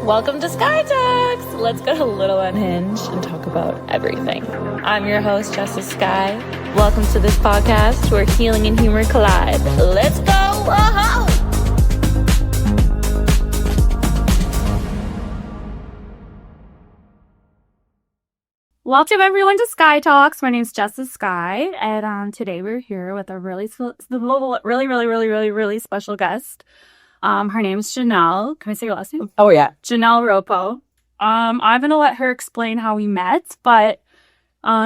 Welcome to Sky Talks. Let's get a little unhinged and talk about everything. I'm your host, Jessa Sky. Welcome to this podcast where healing and humor collide. Let's go! Whoa! Welcome everyone to Sky Talks. My name is Jessa Sky, and today we're here with a really special guest. Her name is Janelle. Can I say your last name? Oh, yeah. Janelle Ropo. I'm going to let her explain how we met, but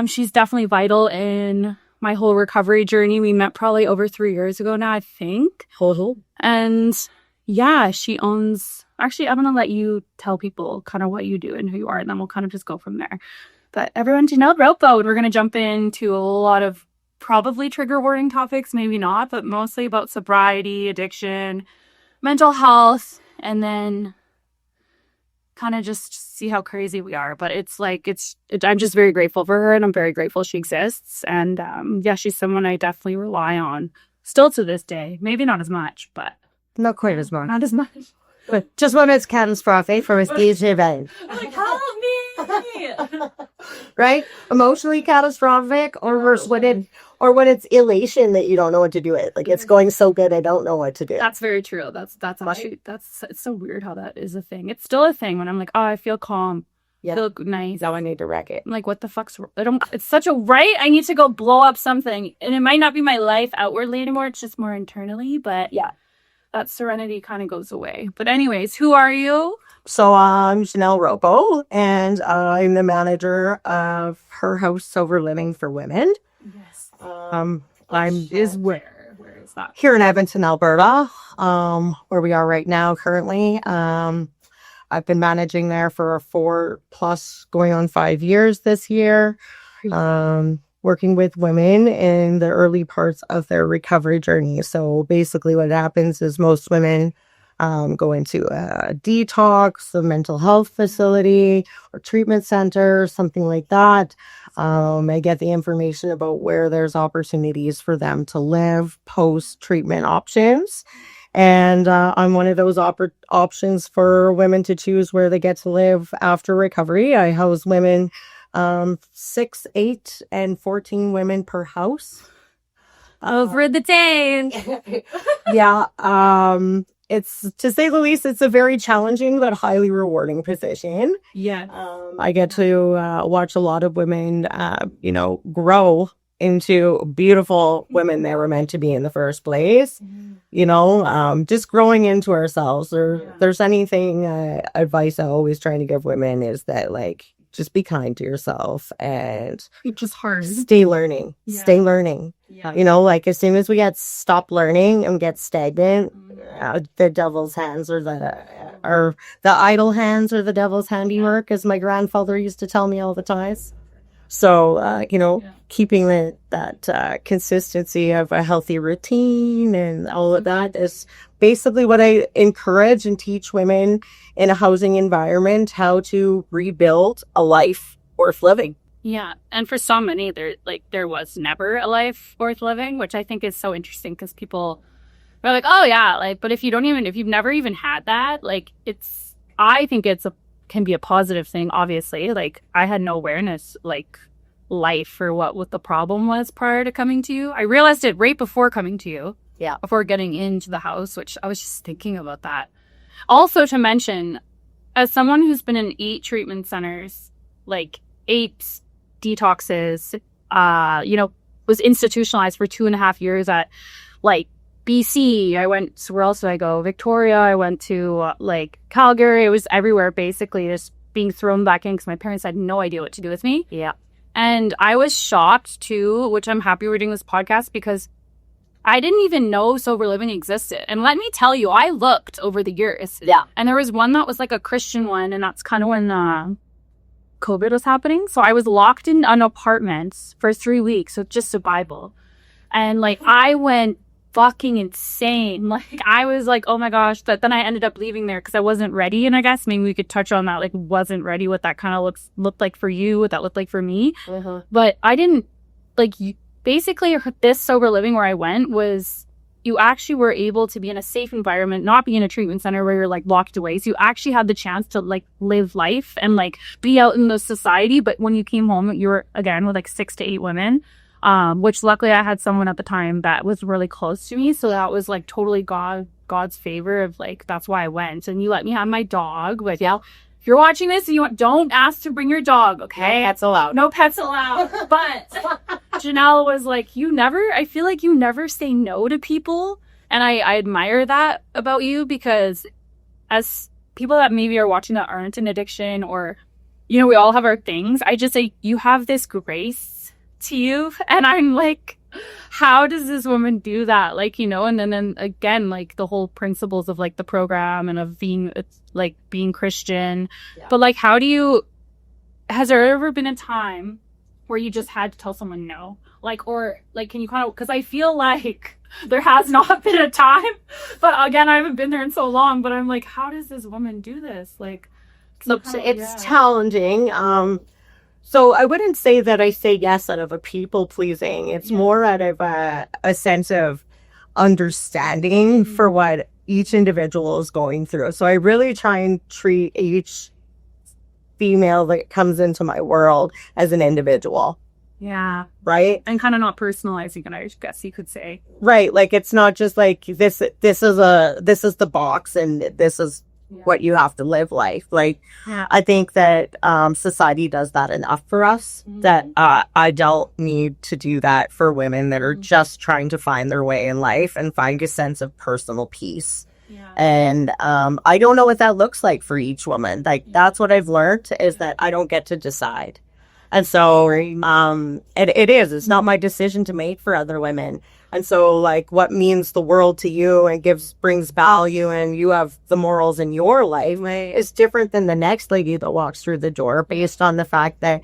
she's definitely vital in my whole recovery journey. We met probably over 3 years ago now, I think. And yeah, she owns... Actually, I'm going to let you tell people kind of what you do and who you are, and then we'll kind of just go from there. But everyone, Janelle Ropo, and we're going to jump into a lot of probably trigger warning topics, maybe not, but mostly about sobriety, addiction, mental health, and then kind of just see how crazy we are. But I'm just very grateful for her, and I'm very grateful she exists. And yeah, she's someone I definitely rely on still to this day. Maybe not as much, but Not quite as much. not as much. But just when it's catastrophic for a stage event. Like, help me! Right? Emotionally catastrophic, or worse, when it's elation that you don't know what to do with. Like, it's going so good, I don't know what to do. That's very true. That's actually, it's so weird how that is a thing. It's still a thing when I'm like, oh, I feel calm. Yeah. Feel nice. Now I need to wreck it. I'm like, what the fuck's... It's such a... Right? I need to go blow up something. And it might not be my life outwardly anymore. It's just more internally. But yeah, that serenity kind of goes away. But anyways, who are you? So I'm Janelle Ropo, and I'm the manager of Her House Sober Living for Women. Yes. Where is that? Here in Edmonton, Alberta, where we are right now currently. I've been managing there for 4+ going on 5 years this year, working with women in the early parts of their recovery journey. So basically what happens is most women go into a detox, a mental health facility or treatment center, something like that. I get the information about where there's opportunities for them to live, post-treatment options. And I'm one of those options for women to choose where they get to live after recovery. I house women, 6, 8, and 14 women per house. Over the days. Yeah. It's, to say the least, it's a very challenging but highly rewarding position. Yeah. I get to watch a lot of women, grow into beautiful women they were meant to be in the first place. Just growing into ourselves. Or there's anything advice I always try to give women is that, like, just be kind to yourself and It's just hard. stay learning. Yeah. Stay learning. Yeah. Like, as soon as we stop learning and get stagnant, the devil's hands or the idle hands or the devil's handiwork, as my grandfather used to tell me all the time. So, keeping that consistency of a healthy routine and all of that is basically what I encourage and teach women in a housing environment, how to rebuild a life worth living. Yeah, and for so many, there was never a life worth living, which I think is so interesting because people are like, oh yeah, like, but if you've never even had that, like, I think can be a positive thing. Obviously, like, I had no awareness, like, life for what the problem was prior to coming to you. I realized it right before coming to you. Yeah, before getting into the house, which I was just thinking about that. Also, to mention, as someone who's been in 8 treatment centers, like 8 detoxes, was institutionalized for 2.5 years at, like, BC. So where else did I go? Victoria. I went to Calgary. It was everywhere, basically, just being thrown back in because my parents had no idea what to do with me. Yeah. And I was shocked too, which I'm happy we're doing this podcast because I didn't even know sober living existed. And let me tell you, I looked over the years. Yeah. And there was one that was like a Christian one, and that's kind of when COVID was happening. So I was locked in an apartment for 3 weeks with just a Bible. And like, I went fucking insane. Like, I was like, oh my gosh. But then I ended up leaving there because I wasn't ready. And I guess maybe we could touch on that. Like, wasn't ready, what that kind of looked like for you, what that looked like for me. But I didn't, basically this sober living where I went was you actually were able to be in a safe environment, not be in a treatment center where you're like locked away. So you actually had the chance to like live life and like be out in the society. But when you came home, you were again with like 6 to 8 women, which luckily I had someone at the time that was really close to me. So that was like totally God's favor of like, that's why I went. And you let me have my dog. But yeah, if you're watching this and don't ask to bring your dog, okay? No pets allowed. No pets allowed. But Janelle was like, I feel like you never say no to people. And I admire that about you, because as people that maybe are watching that aren't in addiction, or, you know, we all have our things. I just say, you have this grace to you. And I'm like, how does this woman do that? Like, you know, and then again, like the whole principles of like the program and of being Christian. Yeah. But like, has there ever been a time where you just had to tell someone no? Like, or like, can you kind of, because I feel like there has not been a time, but again, I haven't been there in so long, but I'm like, how does this woman do this? Like, it's challenging. So I wouldn't say that I say yes out of a people pleasing. It's more out of a sense of understanding for what each individual is going through. So I really try and treat each female that comes into my world as an individual. Yeah. Right? And kind of not personalizing it, I guess you could say. Right. Like, it's not just like this is the box and this is what you have to live life. Like, I think that society does that enough for us, that I don't need to do that for women that are just trying to find their way in life and find a sense of personal peace. And I don't know what that looks like for each woman. Like, that's what I've learned, is that I don't get to decide. And so it's not my decision to make for other women. And so, like, what means the world to you and brings value, and you have the morals in your life, is different than the next lady that walks through the door, based on the fact that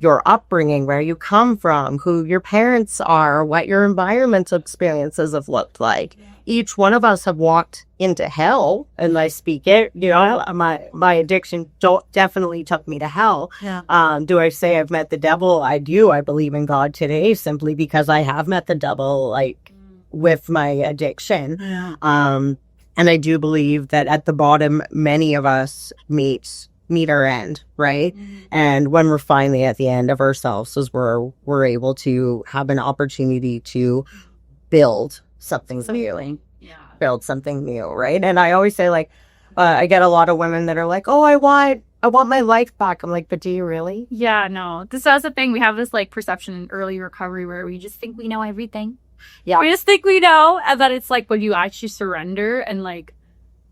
your upbringing, where you come from, who your parents are, what your environmental experiences have looked like. Each one of us have walked into hell, and I speak it. You know, my addiction definitely took me to hell. Do I say I've met the devil? I do. I believe in God today, simply because I have met the devil, like, with my addiction. And I do believe that at the bottom, many of us meet our end, right? And when we're finally at the end of ourselves, is where we're able to have an opportunity to build something new. Build something new, right? And I always say, like, I get a lot of women that are like, oh, I want my life back. I'm like, but do you really? Yeah, no. This is the thing. We have this like perception in early recovery where we just think we know everything. Yeah. We just think we know. And that it's like when you actually surrender and like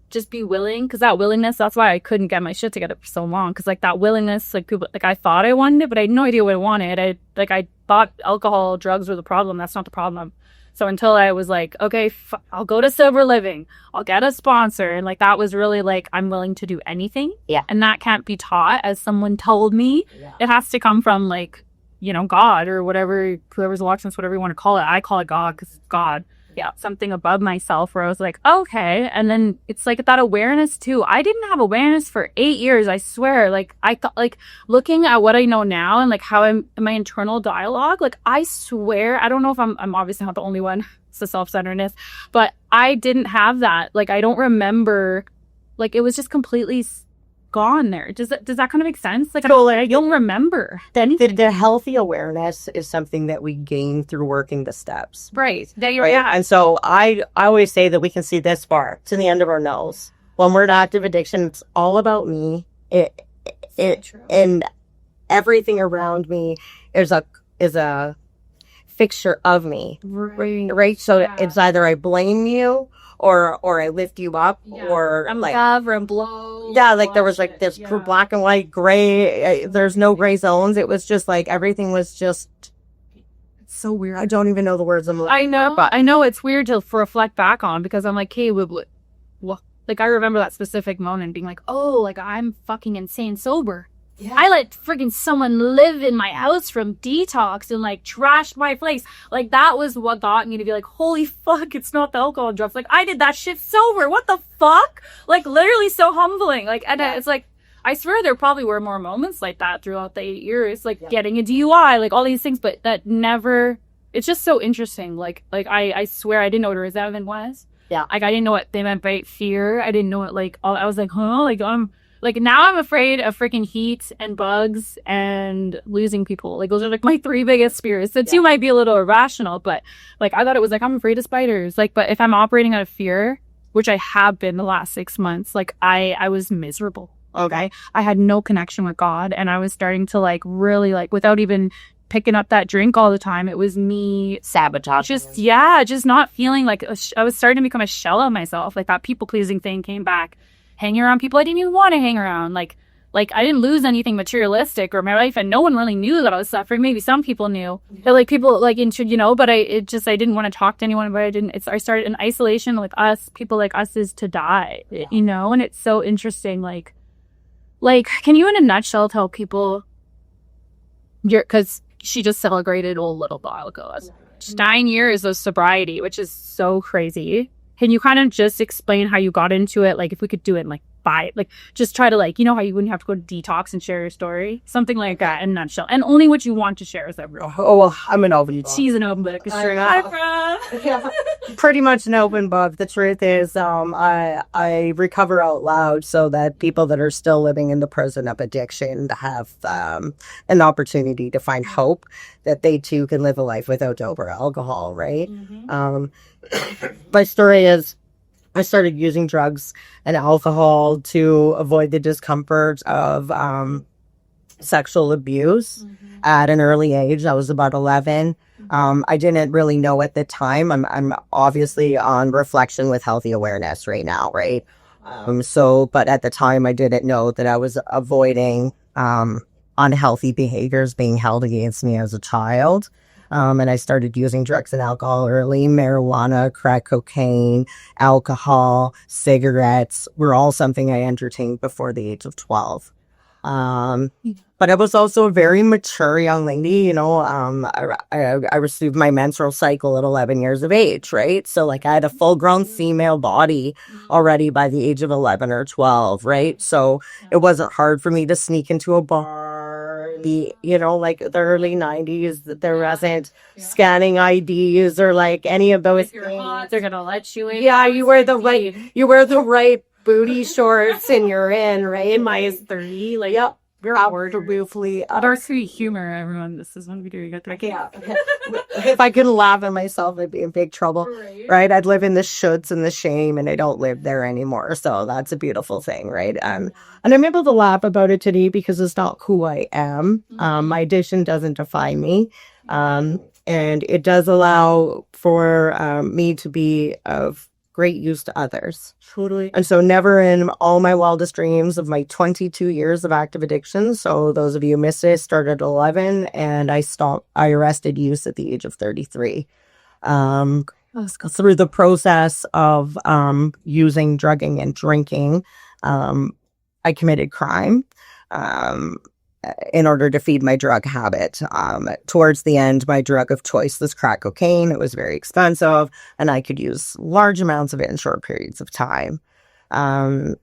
just be willing, because that willingness, that's why I couldn't get my shit together for so long. Because like that willingness, like people, like I thought I wanted it, but I had no idea what I wanted. I thought alcohol, drugs were the problem. That's not the problem. So until I was like, okay, I'll go to sober living, I'll get a sponsor. And like, that was really like, I'm willing to do anything. Yeah. And that can't be taught, as someone told me. Yeah. It has to come from like, you know, God or whatever, whoever's watching this, whatever you want to call it. I call it God because it's God. Yeah. Something above myself, where I was like, okay. And then it's like that awareness too. I didn't have awareness for 8 years. I swear. Like, I thought, like, looking at what I know now and like how I'm in my internal dialogue, like, I swear, I don't know if I'm obviously not the only one. It's the self-centeredness, but I didn't have that. Like, I don't remember, like, it was just completely gone there. Does that kind of make sense? Like, I don't remember anything. The healthy awareness is something that we gain through working the steps. Right. Right? And so I always say that we can see this far to the end of our nose. When we're in active addiction, it's all about me. And everything around me is a fixture of me. Right. So it's either I blame you, or I lift you up, or I'm like love or blow. Yeah, like there was like this black and white, gray. There's no gray zones. It was just like everything was just. It's so weird. I don't even know the words. I know it's weird to reflect back on, because I'm like, hey, what? Like, I remember that specific moment being like, oh, like, I'm fucking insane sober. Yeah. I let friggin' someone live in my house from detox and like trashed my place. Like, that was what got me to be like, holy fuck, it's not the alcohol and drugs. Like, I did that shit sober. What the fuck? Like, literally so humbling. Like, and it's like, I swear there probably were more moments like that throughout the 8 years, like getting a DUI, like all these things, but that never it's just so interesting. I swear I didn't know what resentment was. Yeah. Like I didn't know what they meant by fear. I didn't know what I was like, huh? Like now I'm afraid of freaking heat and bugs and losing people. Like those are like my three biggest fears. The two might be a little irrational, but like I thought it was like I'm afraid of spiders. Like, but if I'm operating out of fear, which I have been the last 6 months, like I was miserable. Okay. I had no connection with God, and I was starting to like really like without even picking up that drink all the time. It was me Sabotage. just not feeling like I was starting to become a shell of myself. Like that people pleasing thing came back, hanging around people I didn't even want to hang around. Like I didn't lose anything materialistic or my life, and no one really knew that I was suffering. Maybe some people knew, but like people like into but I didn't want to talk to anyone. But I started in isolation with us. People like us is to die, and it's so interesting. Like, can you in a nutshell tell people because she just celebrated a little while ago. 9 years of sobriety, which is so crazy. Can you kind of just explain how you got into it? Like if we could do it in like 5, like just try to like, how you wouldn't have to go to detox and share your story? Something like that in a nutshell. And only what you want to share is that real. Oh, well, I'm an open book. She's an open book. Pretty much an open book. The truth is, I recover out loud so that people that are still living in the prison of addiction have an opportunity to find hope that they too can live a life without dope or alcohol, right? My story is I started using drugs and alcohol to avoid the discomfort of sexual abuse at an early age. I was about 11. I didn't really know at the time. I'm obviously on reflection with healthy awareness right now, right? But at the time, I didn't know that I was avoiding unhealthy behaviors being held against me as a child. And I started using drugs and alcohol early. Marijuana, crack cocaine, alcohol, cigarettes were all something I entertained before the age of 12. But I was also a very mature young lady, I received my menstrual cycle at 11 years of age, right? So like I had a full grown female body already by the age of 11 or 12, right? So it wasn't hard for me to sneak into a bar. Like the early 90s, there wasn't scanning IDs or like any of those things. They're gonna let you in. Yeah, you wear the right booty shorts and you're in, right? Mine is 30. Like, yep. Absolutely. Our sweet humor, everyone. This is one video you got to make. Yeah. If I couldn't laugh at myself, I'd be in big trouble, right? I'd live in the shoulds and the shame, and I don't live there anymore. So that's a beautiful thing, right? And I'm able to laugh about it today because it's not who I am. My addiction doesn't define me. And it does allow for me to be of great use to others. Totally. And so never in all my wildest dreams of my 22 years of active addiction. So those of you who missed it, started at 11 and I arrested use at the age of 33. Through the process of using, drugging, and drinking, I committed crime. In order to feed my drug habit. Towards the end, my drug of choice was crack cocaine. It was very expensive, and I could use large amounts of it in short periods of time. I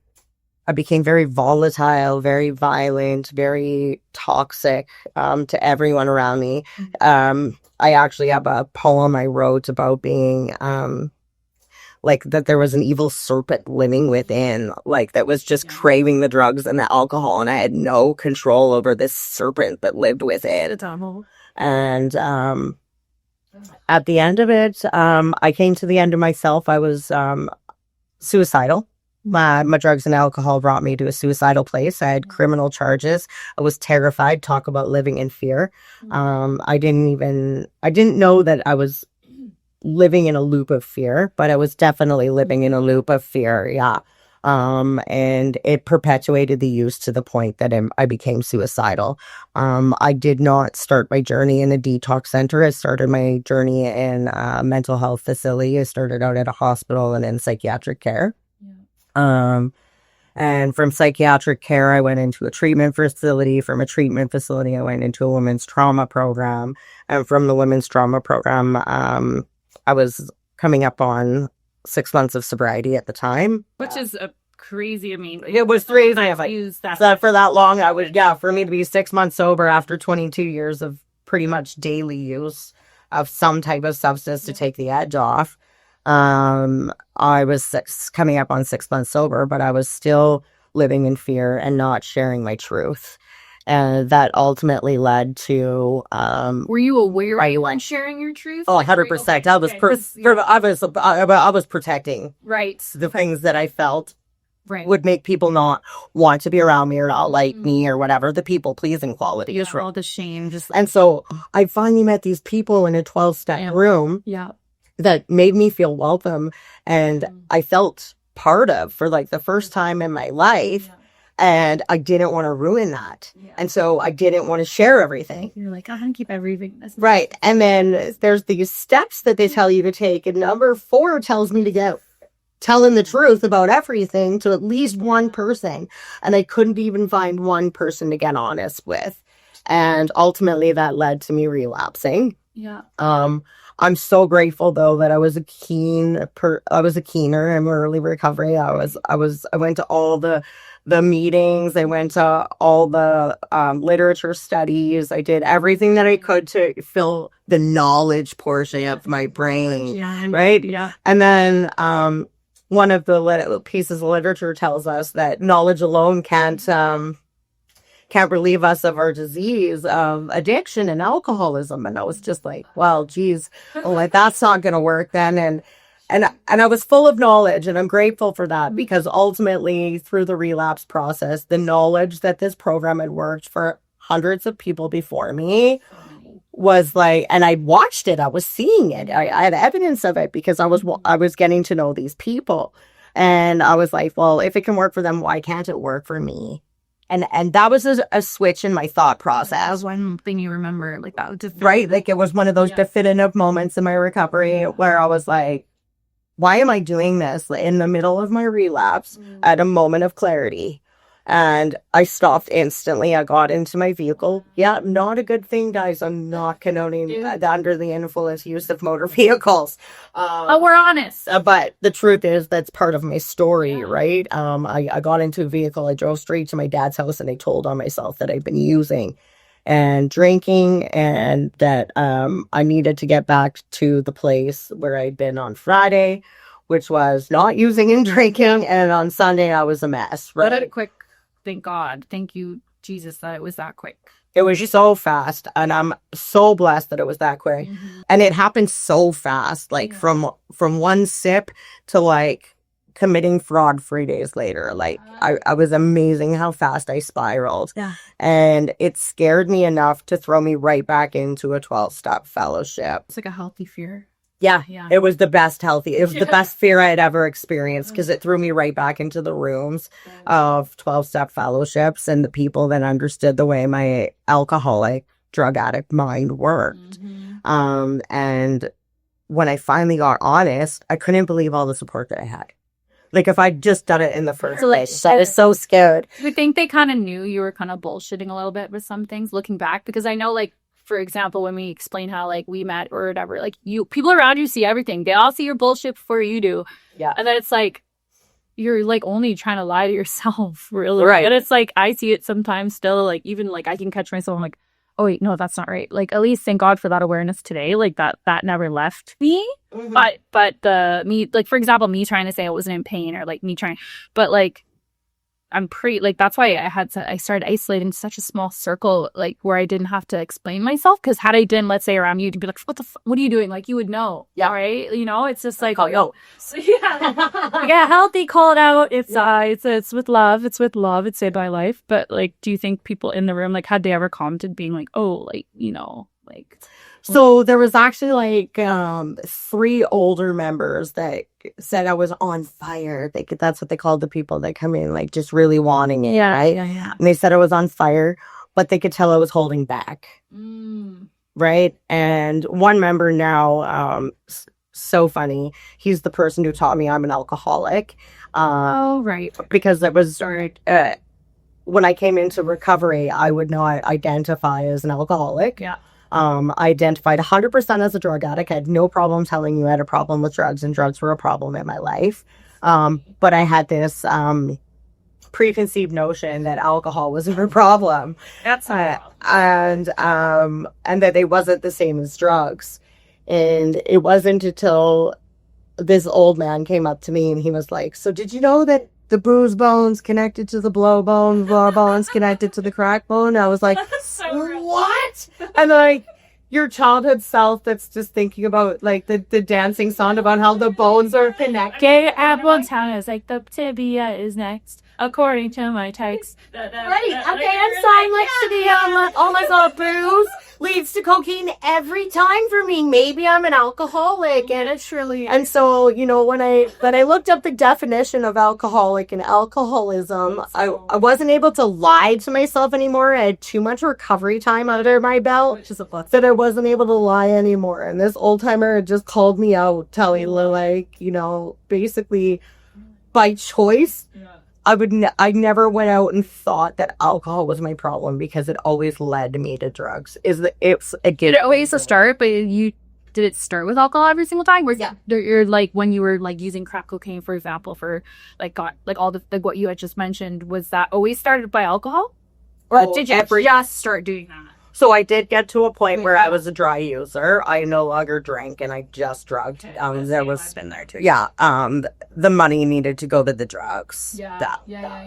became very volatile, very violent, very toxic to everyone around me. I actually have a poem I wrote about being like that there was an evil serpent living within, like that was just craving the drugs and the alcohol, and I had no control over this serpent that lived within. And at the end of it, I came to the end of myself. I was suicidal. My drugs and alcohol brought me to a suicidal place. I had criminal charges. I was terrified. Talk about living in fear. I didn't know that I was living in a loop of fear, but I was definitely living in a loop of fear. Yeah. And it perpetuated the use to the point that I became suicidal. I did not start my journey in a detox center. I started my journey in a mental health facility. I started out at a hospital and in psychiatric care. And from psychiatric care, I went into a treatment facility. From a treatment facility, I went into a women's trauma program. And from the women's trauma program, I was coming up on 6 months of sobriety at the time. Which is a crazy, it was 3 and a half. Use that. So for that long, for me to be 6 months sober after 22 years of pretty much daily use, of some type of substance to take the edge off. I was coming up on 6 months sober, but I was still living in fear and not sharing my truth. And that ultimately led to Were you aware you weren't sharing your truth? Oh, 100%. I was protecting the things that I felt would make people not want to be around me or not like me or whatever. The people pleasing quality is all the shame. And so I finally met these people in a 12-step room that made me feel welcome, and I felt part of for like the first time in my life. And I didn't want to ruin that. And so I didn't want to share everything. You're like, I'm going to keep everything. Right. And then there's these steps that they tell you to take. And number 4 tells me to get telling the truth about everything to at least one person. And I couldn't even find one person to get honest with. And ultimately that led to me relapsing. Yeah. I'm so grateful though that I was a keener in early recovery. I went to all the meetings. I went to all the literature studies. I did everything that I could to fill the knowledge portion of my brain. Right. Yeah. And then one of the pieces of literature tells us that knowledge alone can't relieve us of our disease of addiction and alcoholism. And I was just like, well, geez, like that's not going to work then. And I was full of knowledge, and I'm grateful for that, because ultimately through the relapse process, the knowledge that this program had worked for hundreds of people before me was like, and I watched it, I was seeing it. I had evidence of it because I was getting to know these people, and I was like, well, if it can work for them, why can't it work for me? And that was a switch in my thought process. That was one thing you remember, like that was right? Like it was one of those definitive moments in my recovery where I was like, why am I doing this in the middle of my relapse at a moment of clarity? And I stopped instantly. I got into my vehicle. Yeah, not a good thing, guys. I'm not condoning under the influence use of motor vehicles. We're honest. But the truth is that's part of my story, right? I got into a vehicle. I drove straight to my dad's house, and I told on myself that I'd been using and drinking, and that I needed to get back to the place where I'd been on Friday, which was not using and drinking. And on Sunday, I was a mess. Right? But quick. Thank God. Thank you, Jesus, that it was that quick. It was just so fast. And I'm so blessed that it was that quick. Mm-hmm. And it happened so fast, like from one sip to like committing fraud 3 days later. Like I was amazing how fast I spiraled. Yeah. And it scared me enough to throw me right back into a 12-step fellowship. It's like a healthy fear. Yeah. It was the best the best fear I had ever experienced, because it threw me right back into the rooms of 12-step fellowships and the people that understood the way my alcoholic, drug addict mind worked. Mm-hmm. And when I finally got honest, I couldn't believe all the support that I had. Like if I'd just done it in the first place, I was so scared. Do you think they kind of knew you were kind of bullshitting a little bit with some things looking back? Because I know, like, for example, when we explain how like we met or whatever, like people around you see everything. They all see your bullshit before you do. Yeah. And then it's like, you're like only trying to lie to yourself, really. Right. And it's like, I see it sometimes still, like even like I can catch myself. I'm like, oh wait, no, that's not right. Like at least thank God for that awareness today. Like that never left me. Mm-hmm. But me, like for example, me trying to say I wasn't in pain, or like me trying, but like I'm pretty, like, that's why I started isolating such a small circle, like, where I didn't have to explain myself. Because had I been, let's say, around you, to be like, what are you doing? Like, you would know. Yeah. Right? You know, it's just like, yo. So, yeah, healthy, call it out. It's with love. It's with love. It's saved by life. But, like, do you think people in the room, like, had they ever commented being like, oh, like, you know, like... So there was actually like 3 older members that said I was on fire. That's what they called the people that come in, like just really wanting it. Yeah, right? Yeah. And they said I was on fire, but they could tell I was holding back. Right. And one member now, so funny. He's the person who taught me I'm an alcoholic. Right. Because it was when I came into recovery, I would not identify as an alcoholic. Yeah. I identified 100% as a drug addict. I had no problem telling you I had a problem with drugs, and drugs were a problem in my life. But I had this preconceived notion that alcohol wasn't a problem. That's and that it wasn't the same as drugs. And it wasn't until this old man came up to me and he was like, so did you know that the bruise bone's connected to the blow bone, blow bone's connected to the crack bone? I was like, what? And like, your childhood self that's just thinking about like the dancing song about how the bones are connected. Gay apple town is like the tibia is next, according to my text. Right, a dance sign next to the oh my god, booze leads to cocaine every time for me. Maybe I'm an alcoholic, and It's really and so, you know, when I looked up the definition of alcoholic and alcoholism, I wasn't able to lie to myself anymore. I had too much recovery time under my belt, which is a plus, that I wasn't able to lie anymore. And this old timer just called me out, telling me, like, you know, basically by choice, I never went out and thought that alcohol was my problem because it always led me to drugs. Did it always start? But did it start with alcohol every single time? Yeah. You're like when you were like using crack cocaine, for example, for like all the like what you had just mentioned, was that always started by alcohol, or did you just start doing that? So I did get to a point where I was a dry user. I no longer drank and I just drugged. There was been there too. Yeah. The money needed to go to the drugs. Yeah.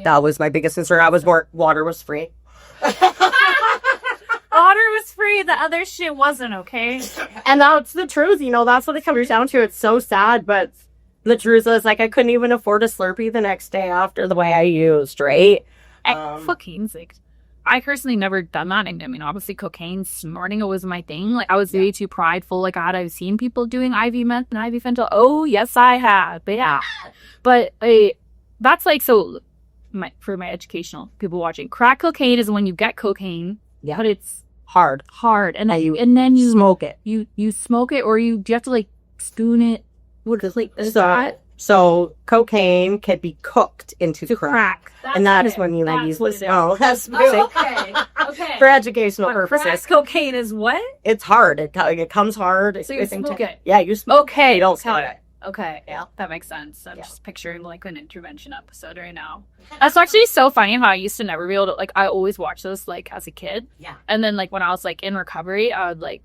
That was my biggest concern. Water was free. Water was free. The other shit wasn't, okay? And that's the truth. You know, that's what it comes down to. It's so sad, but the truth is, like, I couldn't even afford a Slurpee the next day after the way I used, right? Cocaine's like, I personally never done that. I mean, obviously, cocaine, snorting, it was my thing. Like, I was way too prideful. Like, I've seen people doing IV meth and IV fentanyl. Oh, yes, I have. But yeah. But that's like, so for my educational people watching, crack cocaine is when you get cocaine, but it's hard. And then you smoke it. You smoke it, or do you have to like spoon it? What is like that? So cocaine can be cooked into crack. And that is when you then use this. Oh, that's okay. For educational purposes. Crack cocaine is what? It's hard. It comes hard. So you smoke it. Yeah, you smoke. Okay, don't smoke it. Okay, yeah, that makes sense. I'm just picturing like an intervention episode right now. That's actually so funny how I used to never be able to, like, I always watched those like as a kid. Yeah. And then like when I was like in recovery, I would like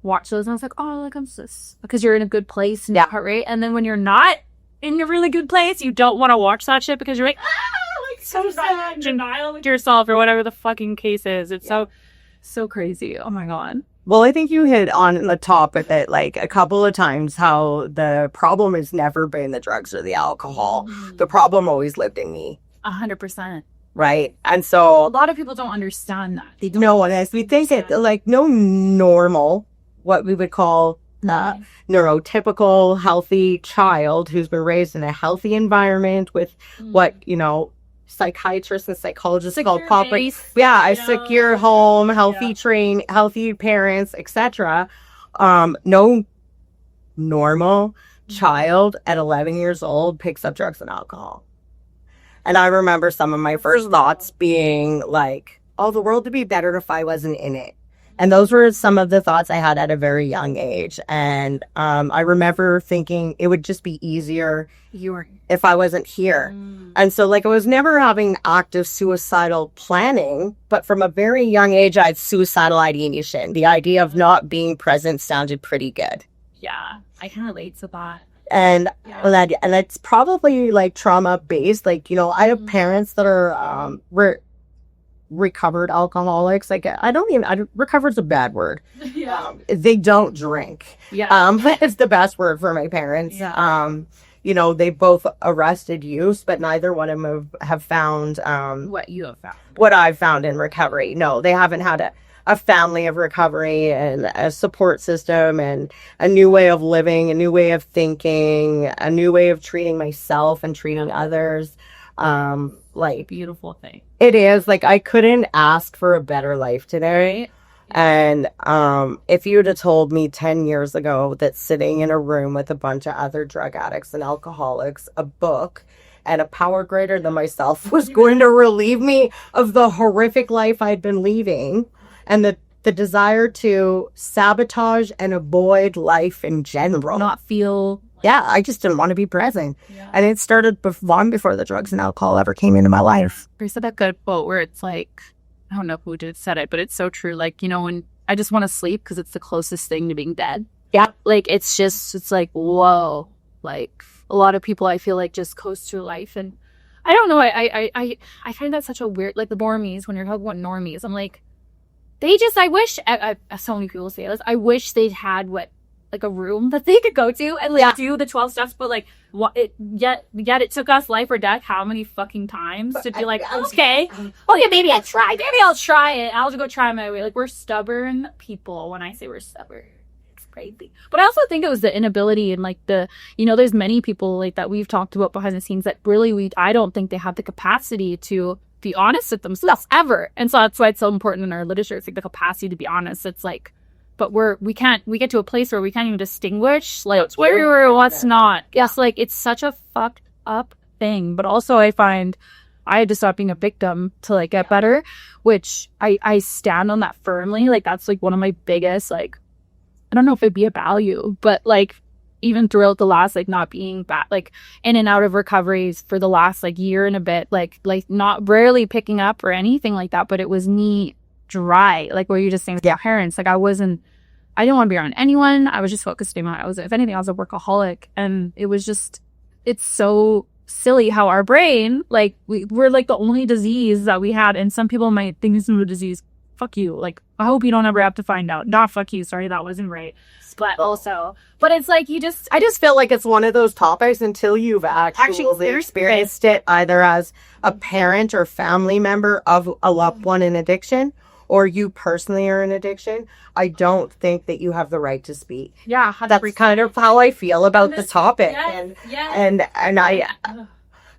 watch those and I was like, oh, like I'm just, because you're in a good place and right. And then when you're not in a really good place, you don't want to watch that shit because you're like, like so sad, denial with yourself or whatever the fucking case is. It's so crazy. Oh my god. Well, I think you hit on the topic that, like, a couple of times how the problem has never been the drugs or the alcohol. The problem always lived in me. 100%. Right? And so a lot of people don't understand that. They don't. No one is. We think that, like, no normal, what we would call neurotypical, healthy child who's been raised in a healthy environment with what, you know, psychiatrists and psychologists call proper, a secure home, healthy healthy parents, etc. No normal child at 11 years old picks up drugs and alcohol. And I remember some of my first thoughts being like, oh, the world would be better if I wasn't in it. And those were some of the thoughts I had at a very young age. And I remember thinking it would just be easier if I wasn't here. And so, like, I was never having active suicidal planning, but from a very young age, I had suicidal ideation. The idea of not being present sounded pretty good. Yeah, I can relate to that. And it's probably like trauma based. Like, you know, I have parents that are recovered alcoholics. Like, recovered's a bad word. They don't drink. But it's the best word for my parents. You know, they both arrested use, but neither one of them have found what you have found, what I've found in recovery. No, they haven't had a family of recovery and a support system and a new way of living, a new way of thinking, a new way of treating myself and treating others. Like, beautiful thing. It is. Like, I couldn't ask for a better life today. And if you would have told me 10 years ago that sitting in a room with a bunch of other drug addicts and alcoholics, a book, and a power greater than myself was going to relieve me of the horrific life I'd been leading and the desire to sabotage and avoid life in general. Not feel... Yeah, I just didn't want to be present. And it started long before the drugs and alcohol ever came into my life. You said that good quote where it's like, I don't know who said it, but it's so true. Like, you know, when I just want to sleep because it's the closest thing to being dead. Yeah. Like, it's like, whoa. Like, a lot of people I feel like just coast through life, and I don't know. I find that such a weird, like the normies, when you're talking about normies, I'm like, I wish, so many people say this, I wish they'd had like a room that they could go to and like do the 12 steps, but like, yet it took us life or death how many fucking times to be like, okay, maybe I'll try it. I'll just go try my way. Like, we're stubborn people. When I say we're stubborn, it's crazy. But I also think it was the inability and like there's many people like that we've talked about behind the scenes that really I don't think they have the capacity to be honest with themselves ever. And so that's why it's so important in our literature. It's like the capacity to be honest. It's like, but we get to a place where we can't even distinguish like what's or what's not. Yes, like it's such a fucked up thing. But also I find I had to stop being a victim to like get better, which I stand on that firmly. Like that's like one of my biggest, like, I don't know if it'd be a value, but like even throughout the last, like not being bad, like in and out of recoveries for the last like year and a bit, like not rarely picking up or anything like that, but it was me dry, like what you just saying with your parents. Like I didn't want to be around anyone. I was just focused on if anything, I was a workaholic. And it was just, it's so silly how our brain, like we're like the only disease that we had. And some people might think this is a disease. Fuck you. Like, I hope you don't ever have to find out. Not fuck you. Sorry, that wasn't right. But it's like I just feel like it's one of those topics until you've actually experienced it either as a parent or family member of a loved one in addiction, or you personally are in addiction. I don't think that you have the right to speak. Yeah, 100%. That's kind of how I feel about the topic. And I,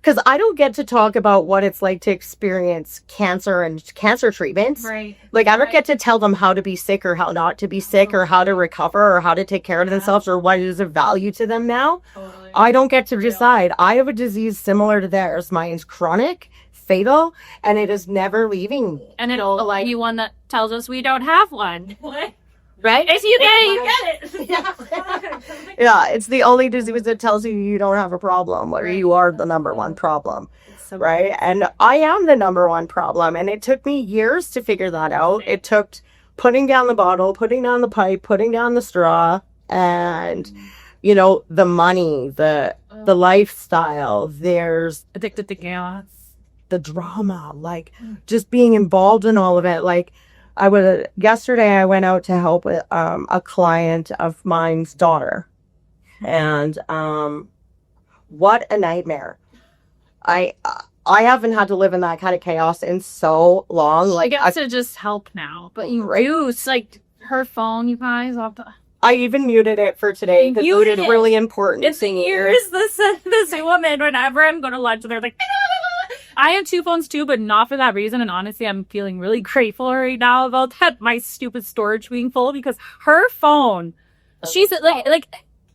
because I don't get to talk about what it's like to experience cancer and cancer treatments. Right. Like, I don't get to tell them how to be sick or how not to be sick or how to recover or how to take care of themselves or what is of value to them now. Totally. I don't get to decide. I have a disease similar to theirs. Mine's chronic, fatal, and it is never leaving me. And it'll be one that tells us we don't have one. What? Right? If you get it. Yeah, it's the only disease that tells you don't have a problem, or you are the number one problem, right? And I am the number one problem, and it took me years to figure that out. It took putting down the bottle, putting down the pipe, putting down the straw, and the money, the lifestyle. There's addicted to chaos, the drama, like just being involved in all of it, like. Yesterday I went out to help with a client of mine's daughter, and what a nightmare. I haven't had to live in that kind of chaos in so long. Like, I get to just help now, but you use like her phone, you guys. I even muted it for today because it was really important. It's years this woman. Whenever I'm going to lunch, they're like. I have 2 phones too, but not for that reason. And honestly, I'm feeling really grateful right now about that. My stupid storage being full, because her phone, she's like,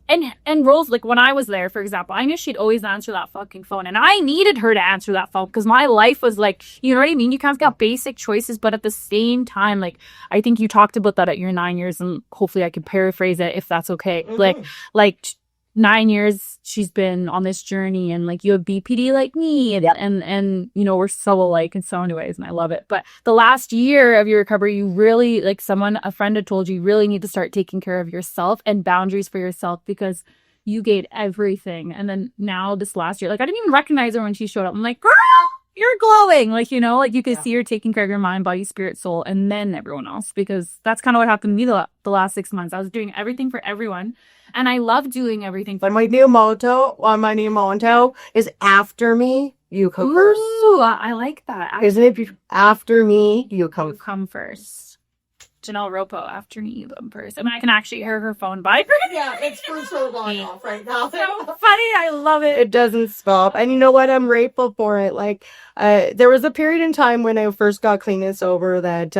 and Rose, like when I was there, for example, I knew she'd always answer that fucking phone, and I needed her to answer that phone because my life was like, you know what I mean? You kind of got basic choices, but at the same time, like I think you talked about that at your 9 years, and hopefully I can paraphrase it if that's okay. Mm-hmm. Like 9 years she's been on this journey, and like you have BPD like me, and we're so alike in so many ways, and I love it. But the last year of your recovery, you really, like a friend had told you, you really need to start taking care of yourself and boundaries for yourself, because you gave everything. And then now this last year, like I didn't even recognize her when she showed up. I'm like, girl, you're glowing. Like, like you could see her taking care of your mind, body, spirit, soul, and then everyone else, because that's kind of what happened to me the last 6 months. I was doing everything for everyone. And I love doing everything. But my new motto is after me, you come first. Ooh, I like that. Isn't it? After me, you come first. Janelle Ropo, after me, you come first. I mean, I can actually hear her phone vibrate. Yeah, it's for so going off right now. So funny. I love it. It doesn't stop. And you know what? I'm grateful for it. Like, there was a period in time when I first got clean and sober that,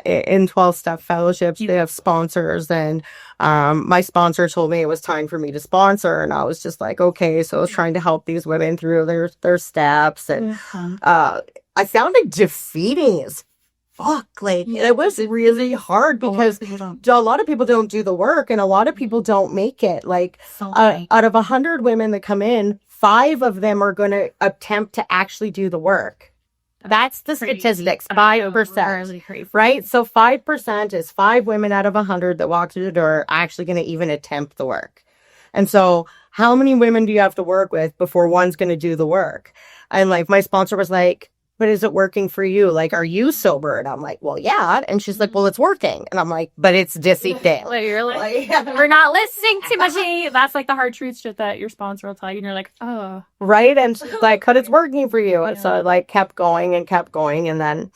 in 12-step fellowships, they have sponsors, and my sponsor told me it was time for me to sponsor, and I was just like, okay. So I was trying to help these women through their steps, and I found it defeating as fuck. Like, it was really hard because a lot of people don't do the work, and a lot of people don't make it. Like, out of 100 women that come in, 5 of them are going to attempt to actually do the work. That's the statistics, 5%, Really crazy. right? So 5% is 5 women out of 100 that walk through the door are actually going to even attempt the work. And so how many women do you have to work with before one's going to do the work? And like my sponsor was like, but is it working for you? Like, are you sober? And I'm like, well, yeah. And she's like, well, it's working. And I'm like, but it's deceiving. Like, you're like, we're not listening to much. That's like the hard truth shit that your sponsor will tell you. And you're like, oh. Right. And she's like, but it's working for you. And so I like kept going and kept going. And then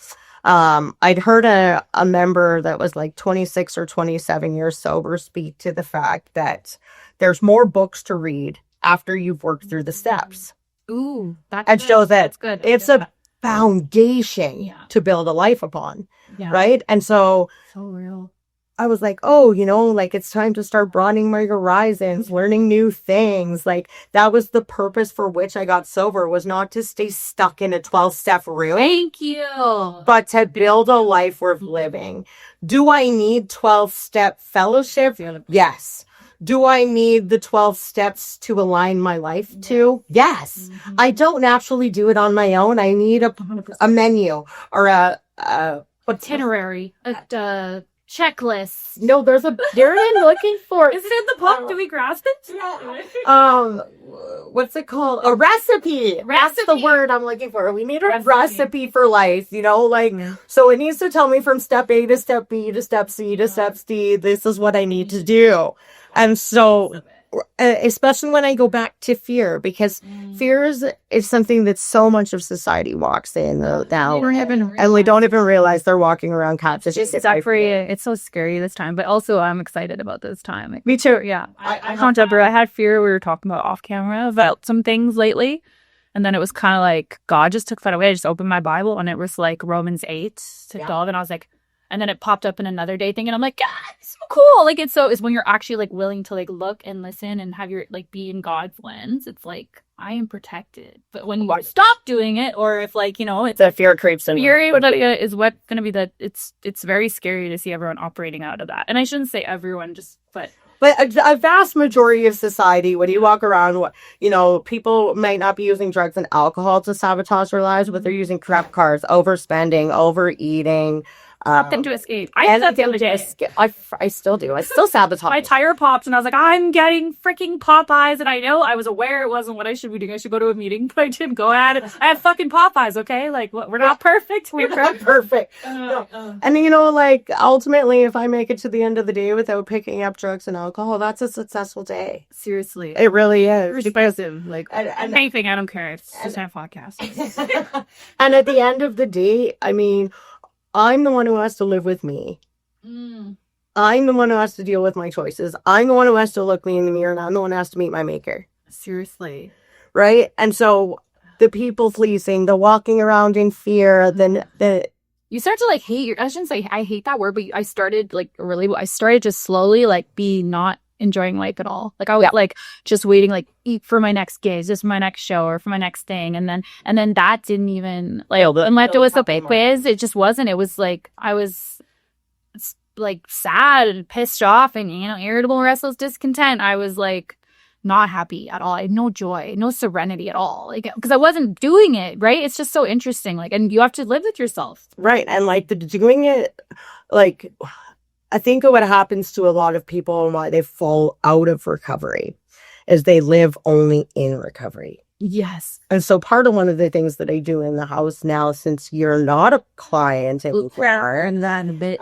I'd heard a member that was like 26 or 27 years sober speak to the fact that there's more books to read after you've worked through the steps. Ooh, that's and good. show that That's good. it's a foundation to build a life upon. Right. And so real. I was like, oh, you know, like it's time to start broadening my horizons, learning new things. Like that was the purpose for which I got sober, was not to stay stuck in a 12-step route. Thank you. But to build a life worth living. Do I need 12-step fellowship? Yes. Do I need the 12 steps to align my life to? Yes. I don't naturally do it on my own. I need a menu or a itinerary, a checklist. No, there's a, they're looking for. Is it in the book? Do we grasp it? What's it called? A recipe. That's the word I'm looking for. We need a recipe for life, you know, like, so it needs to tell me from step A to step B to step C to step D, this is what I need to do. And so, especially when I go back to fear, because fear is something that so much of society walks in now, and we don't even realize they're walking around conscious. It's so scary this time, but also I'm excited about this time. Like, me too. Yeah, I had fear. We were talking about off camera about some things lately, and then it was kind of like God just took that away. I just opened my Bible and it was like Romans 8 to 12, and I was like. And then it popped up in another day thing, and I'm like, God, it's so cool. Like, it's when you're actually like willing to like look and listen and have your like be in God's lens. It's like I am protected. But when you stop doing it, or if like it's the fear creeps in. Fear is what going to be that. It's very scary to see everyone operating out of that. And I shouldn't say everyone, but a vast majority of society, when you walk around, people might not be using drugs and alcohol to sabotage their lives, but they're using credit cards, overspending, overeating. Them to escape. I did that the other day. I still do. I still sabotage. My tire popped, and I was like, I'm getting freaking Popeyes, and I know I was aware it wasn't what I should be doing. I should go to a meeting, but I didn't go at it. I had fucking Popeyes, okay? Like, we're not perfect. We're not perfect. And, like, ultimately, if I make it to the end of the day without picking up drugs and alcohol, that's a successful day. Seriously. It really is. Expensive. Like, anything, I don't care. It's just a podcast. And at the end of the day, I mean, I'm the one who has to live with me. I'm the one who has to deal with my choices. I'm the one who has to look me in the mirror, and I'm the one who has to meet my maker. Seriously. Right? And so the people pleasing, the walking around in fear, then you start to like hate I shouldn't say I hate that word, but I started just slowly like be not enjoying life at all. Like I was like just waiting, like eat for my next gig, just my next show or for my next thing, and then that didn't even like unless it was a big quiz, it just wasn't. It was like I was like sad and pissed off and irritable, restless, discontent. I was like not happy at all. I had no joy, no serenity at all, like because I wasn't doing it right. It's just so interesting, like, and you have to live with yourself, right? And like doing it, like I think what happens to a lot of people and why they fall out of recovery is they live only in recovery. Yes. And so part of one of the things that I do in the house now, since you're not a client and then a bit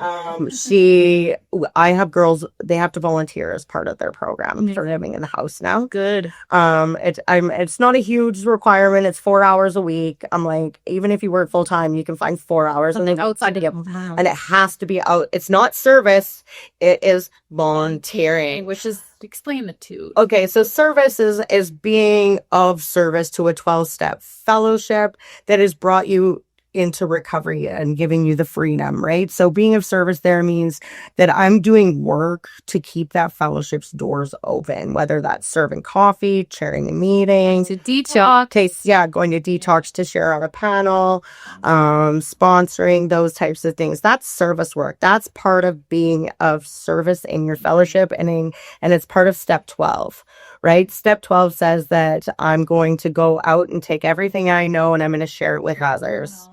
I have girls, they have to volunteer as part of their program for living in the house now. Good. It's not a huge requirement. It's 4 hours a week. I'm like, even if you work full time, you can find 4 hours and then outside to get, and it has to be out. It's not service. It is volunteering, which is explain the two. Okay, so service is being of service to a 12-step fellowship that has brought you into recovery and giving you the freedom, right? So being of service there means that I'm doing work to keep that fellowship's doors open, whether that's serving coffee, chairing a meeting, to detox, going to detox to share on a panel, sponsoring, those types of things. That's service work. That's part of being of service in your fellowship, and it's part of step 12. Right? Step 12 says that I'm going to go out and take everything I know and I'm going to share it with others.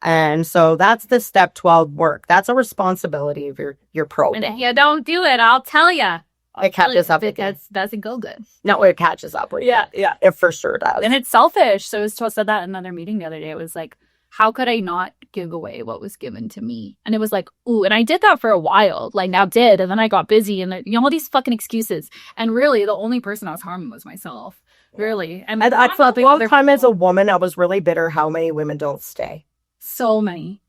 And so that's the step 12 work. That's a responsibility of your pro. And if you don't do it, I'll tell you. It catches up with you. It doesn't go good. No, it catches up with you. Yeah, it for sure does. And it's selfish. So I said that in another meeting the other day. It was like, how could I not give away what was given to me? And it was like, ooh, and I did that for a while. Like, now did. And then I got busy and all these fucking excuses. And really, the only person I was harming was myself. Really. And I felt the other time as a woman, I was really bitter how many women don't stay. So many.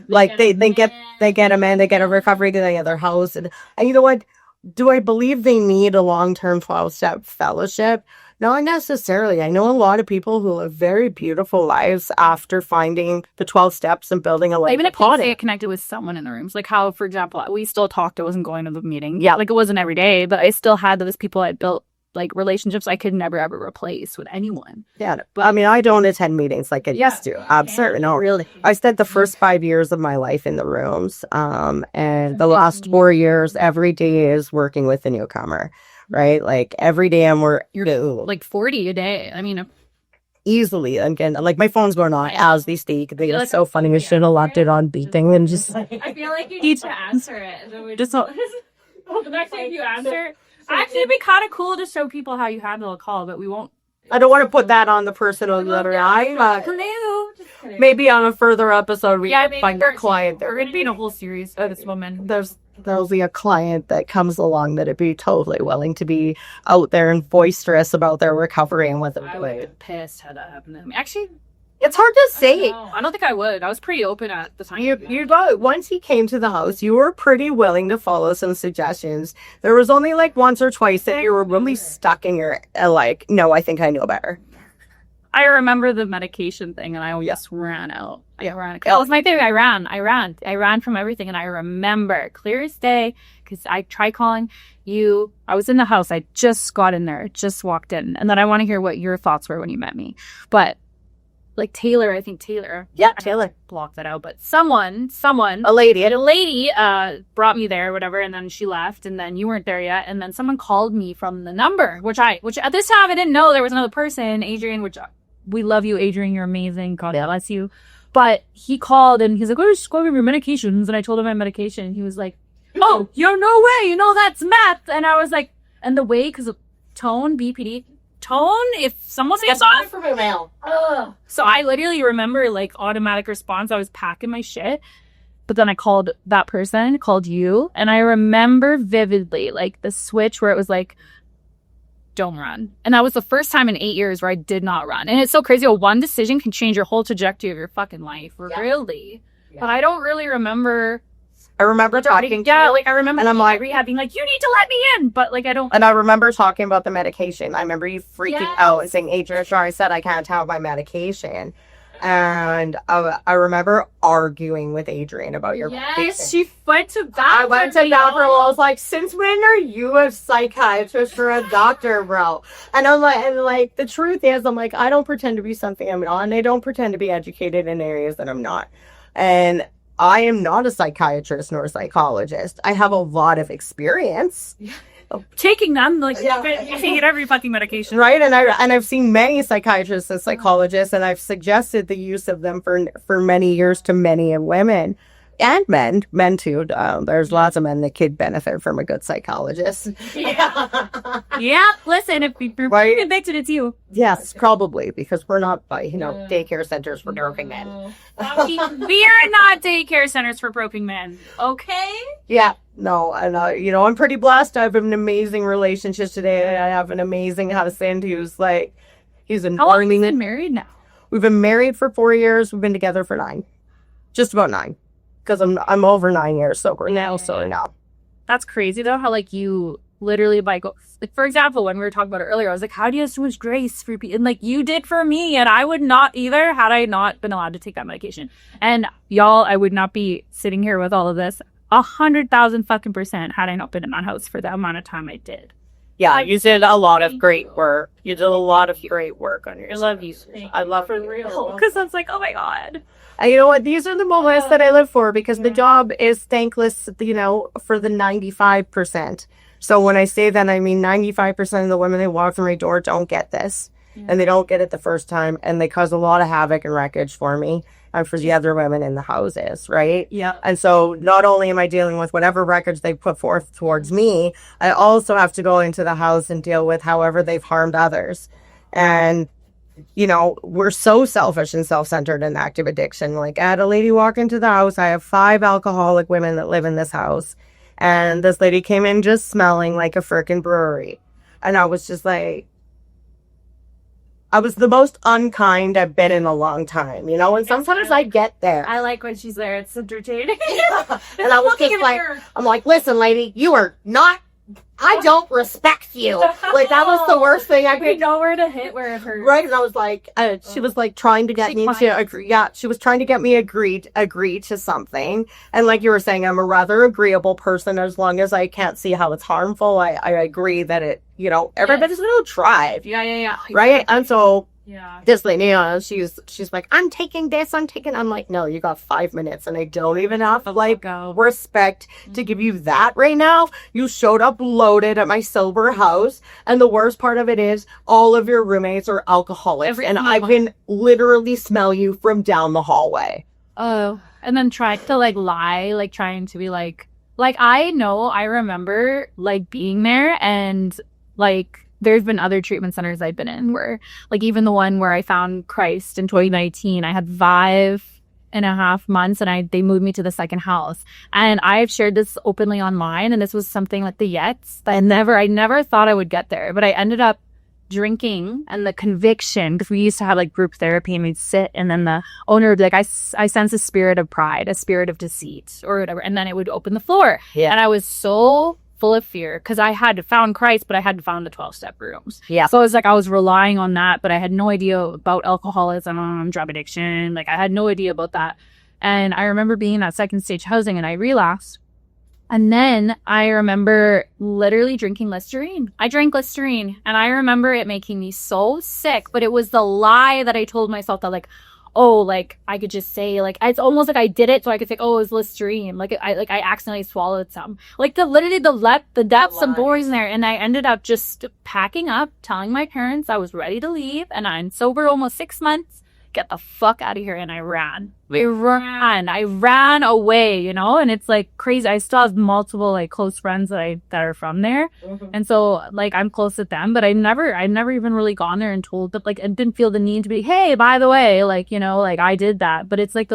Like, they get a man, they get a recovery, they get their house. And you know what? Do I believe they need a long-term 12-step fellowship? Not necessarily. I know a lot of people who live very beautiful lives after finding the 12 steps and building a life. Even if they get connected with someone in the rooms. Like how, for example, we still talked. I wasn't going to the meeting. Yeah, like it wasn't every day, but I still had those people I built like relationships I could never ever replace with anyone. Yeah, but I mean, I don't attend meetings like I used to. Absolutely, no, really. I spent the first 5 years of my life in the rooms, and the last 4 years, every day is working with a newcomer, right? Like every day you're like 40 a day. I mean, easily. Again, like my phone's going on as they speak. It's so funny. We should have left it on beeping and just. I feel like you need to answer it. Just so. The next time you answer. Actually, it'd be kind of cool to show people how you handle a call, but we won't. I don't want to put that on the personal letter. Maybe on a further episode, we can find a client there. It'd be in a whole series of this woman. There'll be a client that comes along that'd be totally willing to be out there and boisterous about their recovery and what they're doing. I would be pissed had that happened to me. Actually, it's hard to say. I don't think I would. I was pretty open at the time. Once he came to the house, you were pretty willing to follow some suggestions. There was only like once or twice that you were really stuck in your like, no, I think I know better. I remember the medication thing, and I just ran out. That was my thing. I ran from everything, and I remember clear as day because I tried calling you. I was in the house. I just got in there, just walked in, and then I want to hear what your thoughts were when you met me, but. Like Taylor, I think Taylor. Yeah, Taylor. Blocked that out. But someone, a lady brought me there, whatever, and then she left, and then you weren't there yet, and then someone called me from the number, which at this time I didn't know there was another person, Adrian, which we love you, Adrian, you're amazing, God bless you. But he called and he's like, "Oh, just go over your medications," and I told him my medication, and he was like, "Oh, you're no way, that's meth," and I was like, and the way, because of tone, BPD. If someone gets off from my mail. So I literally remember like automatic response. I was packing my shit, but then I called that person, called you, and I remember vividly like the switch where it was like, don't run. And that was the first time in 8 years where I did not run. And it's so crazy. One decision can change your whole trajectory of your fucking life. Really. Yeah. But I don't really remember. I remember talking. Yeah, like I remember. And I'm like rehab being like, you need to let me in. But like, I don't. And I remember talking about the medication. I remember you freaking out and saying, Adrian, I said I can't have my medication. And I remember arguing with Adrian about your medication. She went to bathroom. I went to bathroom. I was like, since when are you a psychiatrist or a doctor, bro? And I'm like, the truth is, I'm like, I don't pretend to be something I'm not. And I don't pretend to be educated in areas that I'm not. And I am not a psychiatrist nor a psychologist. I have a lot of experience. Taking them, like, taking every fucking medication. Right, and I've seen many psychiatrists and psychologists, and I've suggested the use of them for many years to many women. And men too. There's lots of men that could benefit from a good psychologist. Yeah. Listen, if you're convicted, it's you. Yes, probably, because we're not, daycare centers for broken men. We are not daycare centers for broken men. Okay. Yeah. No, and I'm pretty blessed. I have an amazing relationship today. I have an amazing husband who's like, he's an. How long have you been married now? We've been married for 4 years. We've been together for 9, just about 9. Because I'm over 9 years sober now, so now. That's crazy though, how like you literally for example, when we were talking about it earlier, I was like, how do you have so much grace for people? And like you did for me, and I would not either had I not been allowed to take that medication. And y'all, I would not be sitting here with all of this 100,000% had I not been in that house for the amount of time I did. Yeah, you did a lot of great work. You did a lot of great work on yourself. I love you. I love for real. Because I was like, oh my God. And you know what? These are the moments that I live for, because the job is thankless, for the 95%. So when I say that, I mean 95% of the women that walk through my door don't get this. Yeah. And they don't get it the first time. And they cause a lot of havoc and wreckage for me. and for the other women in the houses, right? Yeah. And so not only am I dealing with whatever records they put forth towards me, I also have to go into the house and deal with however they've harmed others. And you know, we're so selfish and self-centered in active addiction. Like, I had a lady walk into the house. I have 5 alcoholic women that live in this house. And this lady came in just smelling like a frickin' brewery. And I was just like, I was the most unkind I've been in a long time, you know? And sometimes I get there. I like when she's there. It's entertaining. And I was just like, I'm like, listen, lady, you are not, I don't respect you. Like, that was the worst thing I could. know where to hit where it hurts. Right, and I was like, she was like trying to get me to agree. Yeah, she was trying to get me agree to something. And like you were saying, I'm a rather agreeable person. As long as I can't see how it's harmful, I agree that it, you know, everybody's gonna try. Yeah. Right, and so Yeah. this lady, she's like, I'm like, no, you got 5 minutes, and I don't even have like respect to give you that right now. You showed up loaded at my sober house, and the worst part of it is all of your roommates are alcoholics, and I can literally smell you from down the hallway. Oh, and then trying to like lie, like trying to be like I remember like being there, and like there's been other treatment centers I've been in where, like, even the one where I found Christ in 2019, I had 5.5 months, and they moved me to the second house. And I've shared this openly online, and this was something like the Yets that I never thought I would get there, but I ended up drinking, and the conviction, because we used to have like group therapy, and we'd sit, and then the owner would be like, I sense a spirit of pride, a spirit of deceit, or whatever, and then it would open the floor. Yeah. And I was so full of fear because I had found Christ, but I hadn't found the 12-step rooms. Yeah. So it was like I was relying on that, but I had no idea about alcoholism, drug addiction. Like, I had no idea about that. And I remember being in that second stage housing, and I relapsed. And then I remember literally drinking Listerine. I drank Listerine, and I remember it making me so sick, but it was the lie that I told myself that, like, oh, like, I could just say, like, it's almost like I did it so I could say, oh, it was Listerine. Like, I accidentally swallowed some. Like, the depths of boys in there. And I ended up just packing up, telling my parents I was ready to leave, and I'm sober almost 6 months. Get the fuck out of here. And I ran. I ran away, you know? And it's like crazy. I still have multiple like close friends that are from there. Mm-hmm. And so like I'm close with them, but I never even really gone there and told them, like, and didn't feel the need to be, hey, by the way, like, you know, like I did that. But it's like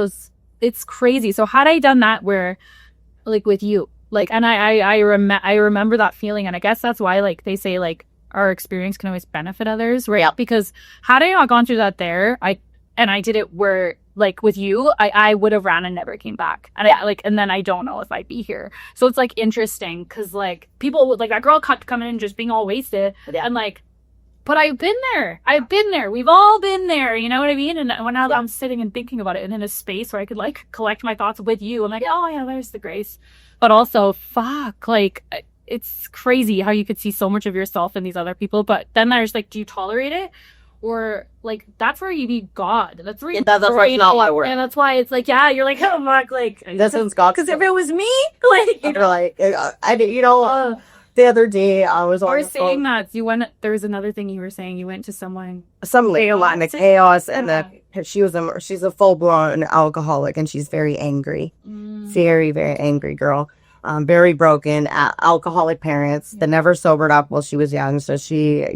it's crazy. So had I done that where like with you, like, and I remember that feeling. And I guess that's why like they say like our experience can always benefit others, right? Yeah. Because had I not gone through that there, I did it where, like, with you, I would have ran and never came back. And and then I don't know if I'd be here. So it's, like, interesting because, like, people would, like, that girl kept coming in just being all wasted. Yeah. And, like, but I've been there. We've all been there. You know what I mean? And when I'm sitting and thinking about it and in a space where I could, like, collect my thoughts with you, I'm like, oh, yeah, there's the grace. But also, fuck, like, it's crazy how you could see so much of yourself in these other people. But then there's, like, do you tolerate it? Or, like, that's where you need God. That's where that's not my word. And that's why it's like, yeah, you're like, oh, fuck, like, this is God. Because if it was me, like, you're like, the other day I was on. Or saying that there was another thing you were saying. You went to some lady in the chaos, and she's a full blown alcoholic, and she's very angry, very very angry girl. Very broken, alcoholic parents that never sobered up while she was young, so she,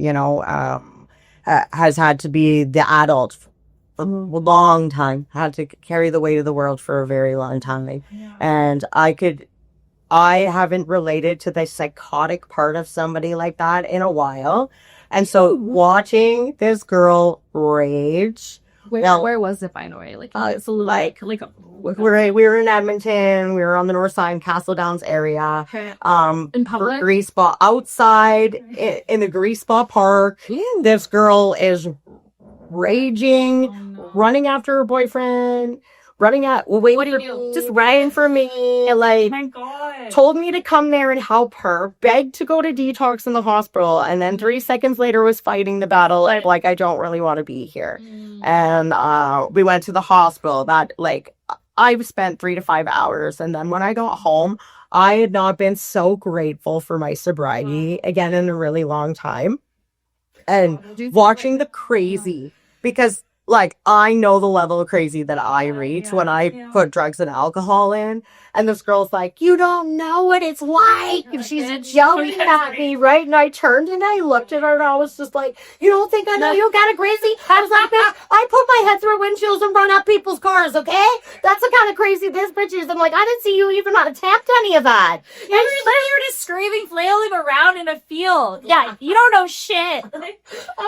has had to be the adult for a long time, had to carry the weight of the world for a very long time. Yeah. And I haven't related to the psychotic part of somebody like that in a while. And so watching this girl rage. Where was it, by the way? Like, it's we were in Edmonton. We were on the north side, Castle Downs area. Okay. In public? Grease Spa outside in the Grease Spa park. Ooh. This girl is raging, running after her boyfriend, just riding for me. Like, my God. Told me to come there and help her, begged to go to detox in the hospital, and then 3 seconds later was fighting the battle. Like, I don't really want to be here. And we went to the hospital. That, like, I've spent 3 to 5 hours, and then when I got home, I had not been so grateful for my sobriety again in a really long time. And watching the crazy, because Like, I know the level of crazy that I reach when I put drugs and alcohol in. And this girl's like, you don't know what it's like. And she's yelling at me, right? And I turned and I looked at her and I was just like, you don't think I know you got it crazy? I was like, bitch, I put my head through windshields and run up people's cars, okay? That's the kind of crazy this bitch is. I'm like, I didn't see you even attempt any of that. You were just screaming, flailing around in a field. Yeah, you don't know shit.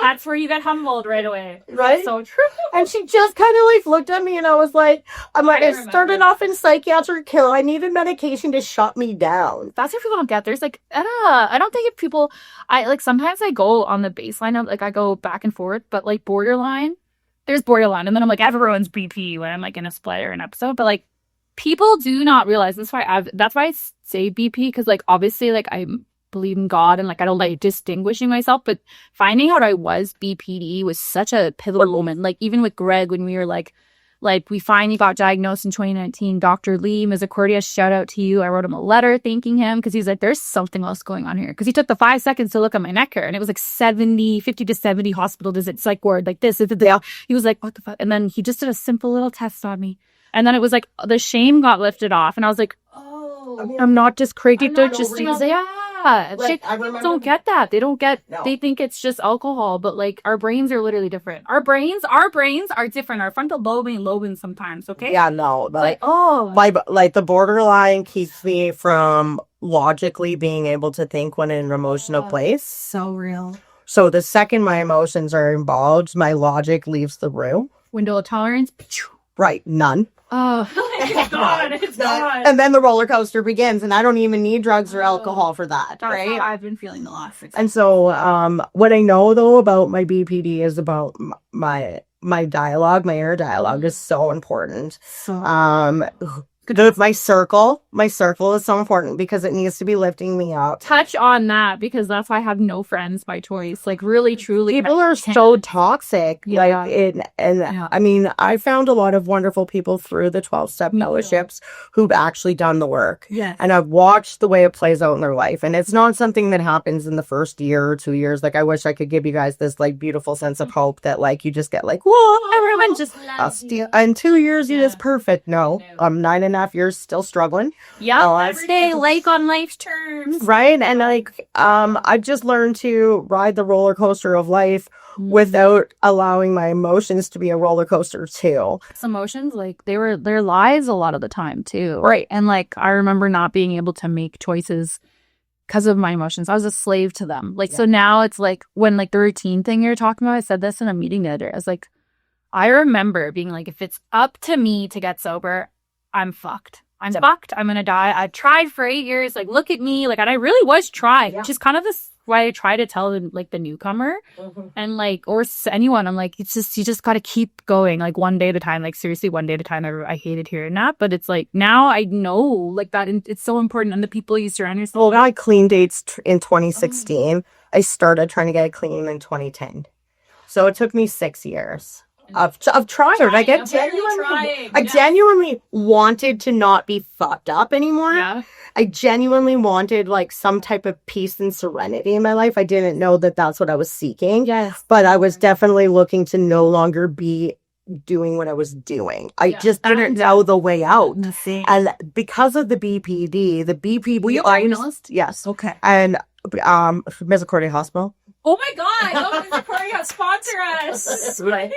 That's where you get humbled right away. Right? So true. And she just kind of like looked at me and I was like, I started off in psychiatric care. I needed medication to shut me down. That's what people don't get. There's like, I don't think if people, sometimes I go on the baseline of, like, I go back and forth, but like there's borderline. And then I'm like, everyone's BP when I'm like in a split or an episode. But like, people do not realize, that's why I say BP, because like, obviously, like, I believe in God and like, I don't like distinguishing myself, but finding out I was BPD was such a pivotal moment. Like, even with Greg, when we were like we finally got diagnosed in 2019. Dr. Lee Misericordia, shout out to you. I wrote him a letter thanking him because he's like, there's something else going on here. Because he took the 5 seconds to look at my neck hair and it was like 50 to 70 hospital visits, psych ward, like this. He was like, what the fuck? And then he just did a simple little test on me. And then it was like the shame got lifted off. And I was like, oh, I'm not just crazy. Like, don't get that. They don't get, no. They think it's just alcohol, but like our brains are literally different. Our brains are different. Our frontal lobe and lobing sometimes, okay? Yeah, no. Like, the borderline keeps me from logically being able to think when in an emotional place. So real. So the second my emotions are involved, my logic leaves the room. Window of tolerance? Right, none. Oh, it's gone. It's gone. And then the roller coaster begins, and I don't even need drugs or alcohol for that. That's right? how I've been feeling the last 6 months. And so, what I know though about my BPD is about my dialogue. My inner dialogue is so important. My circle is so important because it needs to be lifting me up. Touch on that, because that's why I have no friends by choice. Like, really, truly, people are so toxic. Yeah. I mean, I found a lot of wonderful people through the 12-step fellowships who've actually done the work. Yeah. And I've watched the way it plays out in their life. And it's not something that happens in the first year or 2 years. Like, I wish I could give you guys this like beautiful sense of hope that like you just get like, whoa, everyone just in 2 years you just perfect. No, I'm 9.5 years still struggling. Yeah, stay like on life's terms, right? And like I've just learned to ride the roller coaster of life without allowing my emotions to be a roller coaster too. Emotions, like, they're lies a lot of the time too, right? And like, I remember not being able to make choices because of my emotions. I was a slave to them. Like, so now it's like, when like the routine thing you're talking about, I said this in a meeting the other day. I was like, I remember being like, if it's up to me to get sober, I'm fucked. I'm fucked. I'm gonna die. I tried for 8 years. Like, look at me. Like, and I really was trying. Which is kind of this why I try to tell like the newcomer and like, or anyone. I'm like, it's just, you just got to keep going, like one day at a time. Like, seriously, one day at a time. I hated hearing that, but it's like, now I know like that, and it's so important. And the people you surround yourself. Well, I clean dates in 2016. I started trying to get clean in 2010. So it took me 6 years. Of trying. I genuinely wanted to not be fucked up anymore. Yeah. I genuinely wanted like some type of peace and serenity in my life. I didn't know that that's what I was seeking. Yes. But I was definitely looking to no longer be doing what I was doing. I just didn't know the way out. And because of the BPD, were you diagnosed? Yes. Okay. And Misericordia Hospital. Oh my God! Misericordia, sponsor us. Right.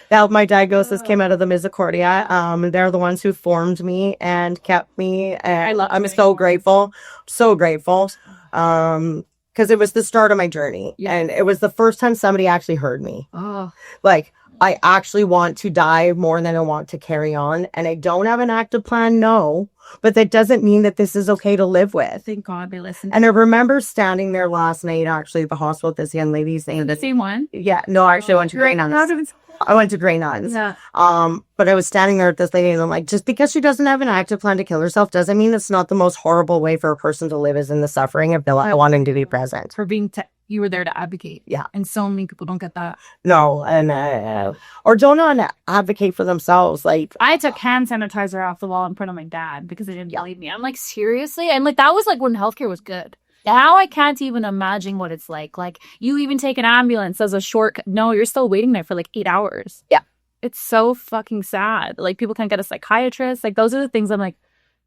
That my diagnosis came out of the Misericordia. They're the ones who formed me and kept me. And I'm so grateful, so grateful. Because it was the start of my journey, and it was the first time somebody actually heard me. Oh, like, I actually want to die more than I want to carry on, and I don't have an active plan. No. But that doesn't mean that this is okay to live with. Thank God they listened. And I remember standing there last night, actually, at the hospital with this young lady saying that. Same one? Yeah. No, actually, I went to Grey Nuns. I went to Grey Nuns. Yeah. But I was standing there with this lady, and I'm like, just because she doesn't have an active plan to kill herself doesn't mean it's not the most horrible way for a person to live, is in the suffering of not wanting to be present. For being you were there to advocate. Yeah. And so many people don't get that. No. And or don't not advocate for themselves. Like, I took hand sanitizer off the wall in front of my dad because they didn't believe me. I'm like, seriously? And like, that was like when healthcare was good. Now I can't even imagine what it's like. Like, you even take an ambulance as a no, you're still waiting there for like 8 hours. Yeah. It's so fucking sad. Like, people can't get a psychiatrist. Like, those are the things I'm like,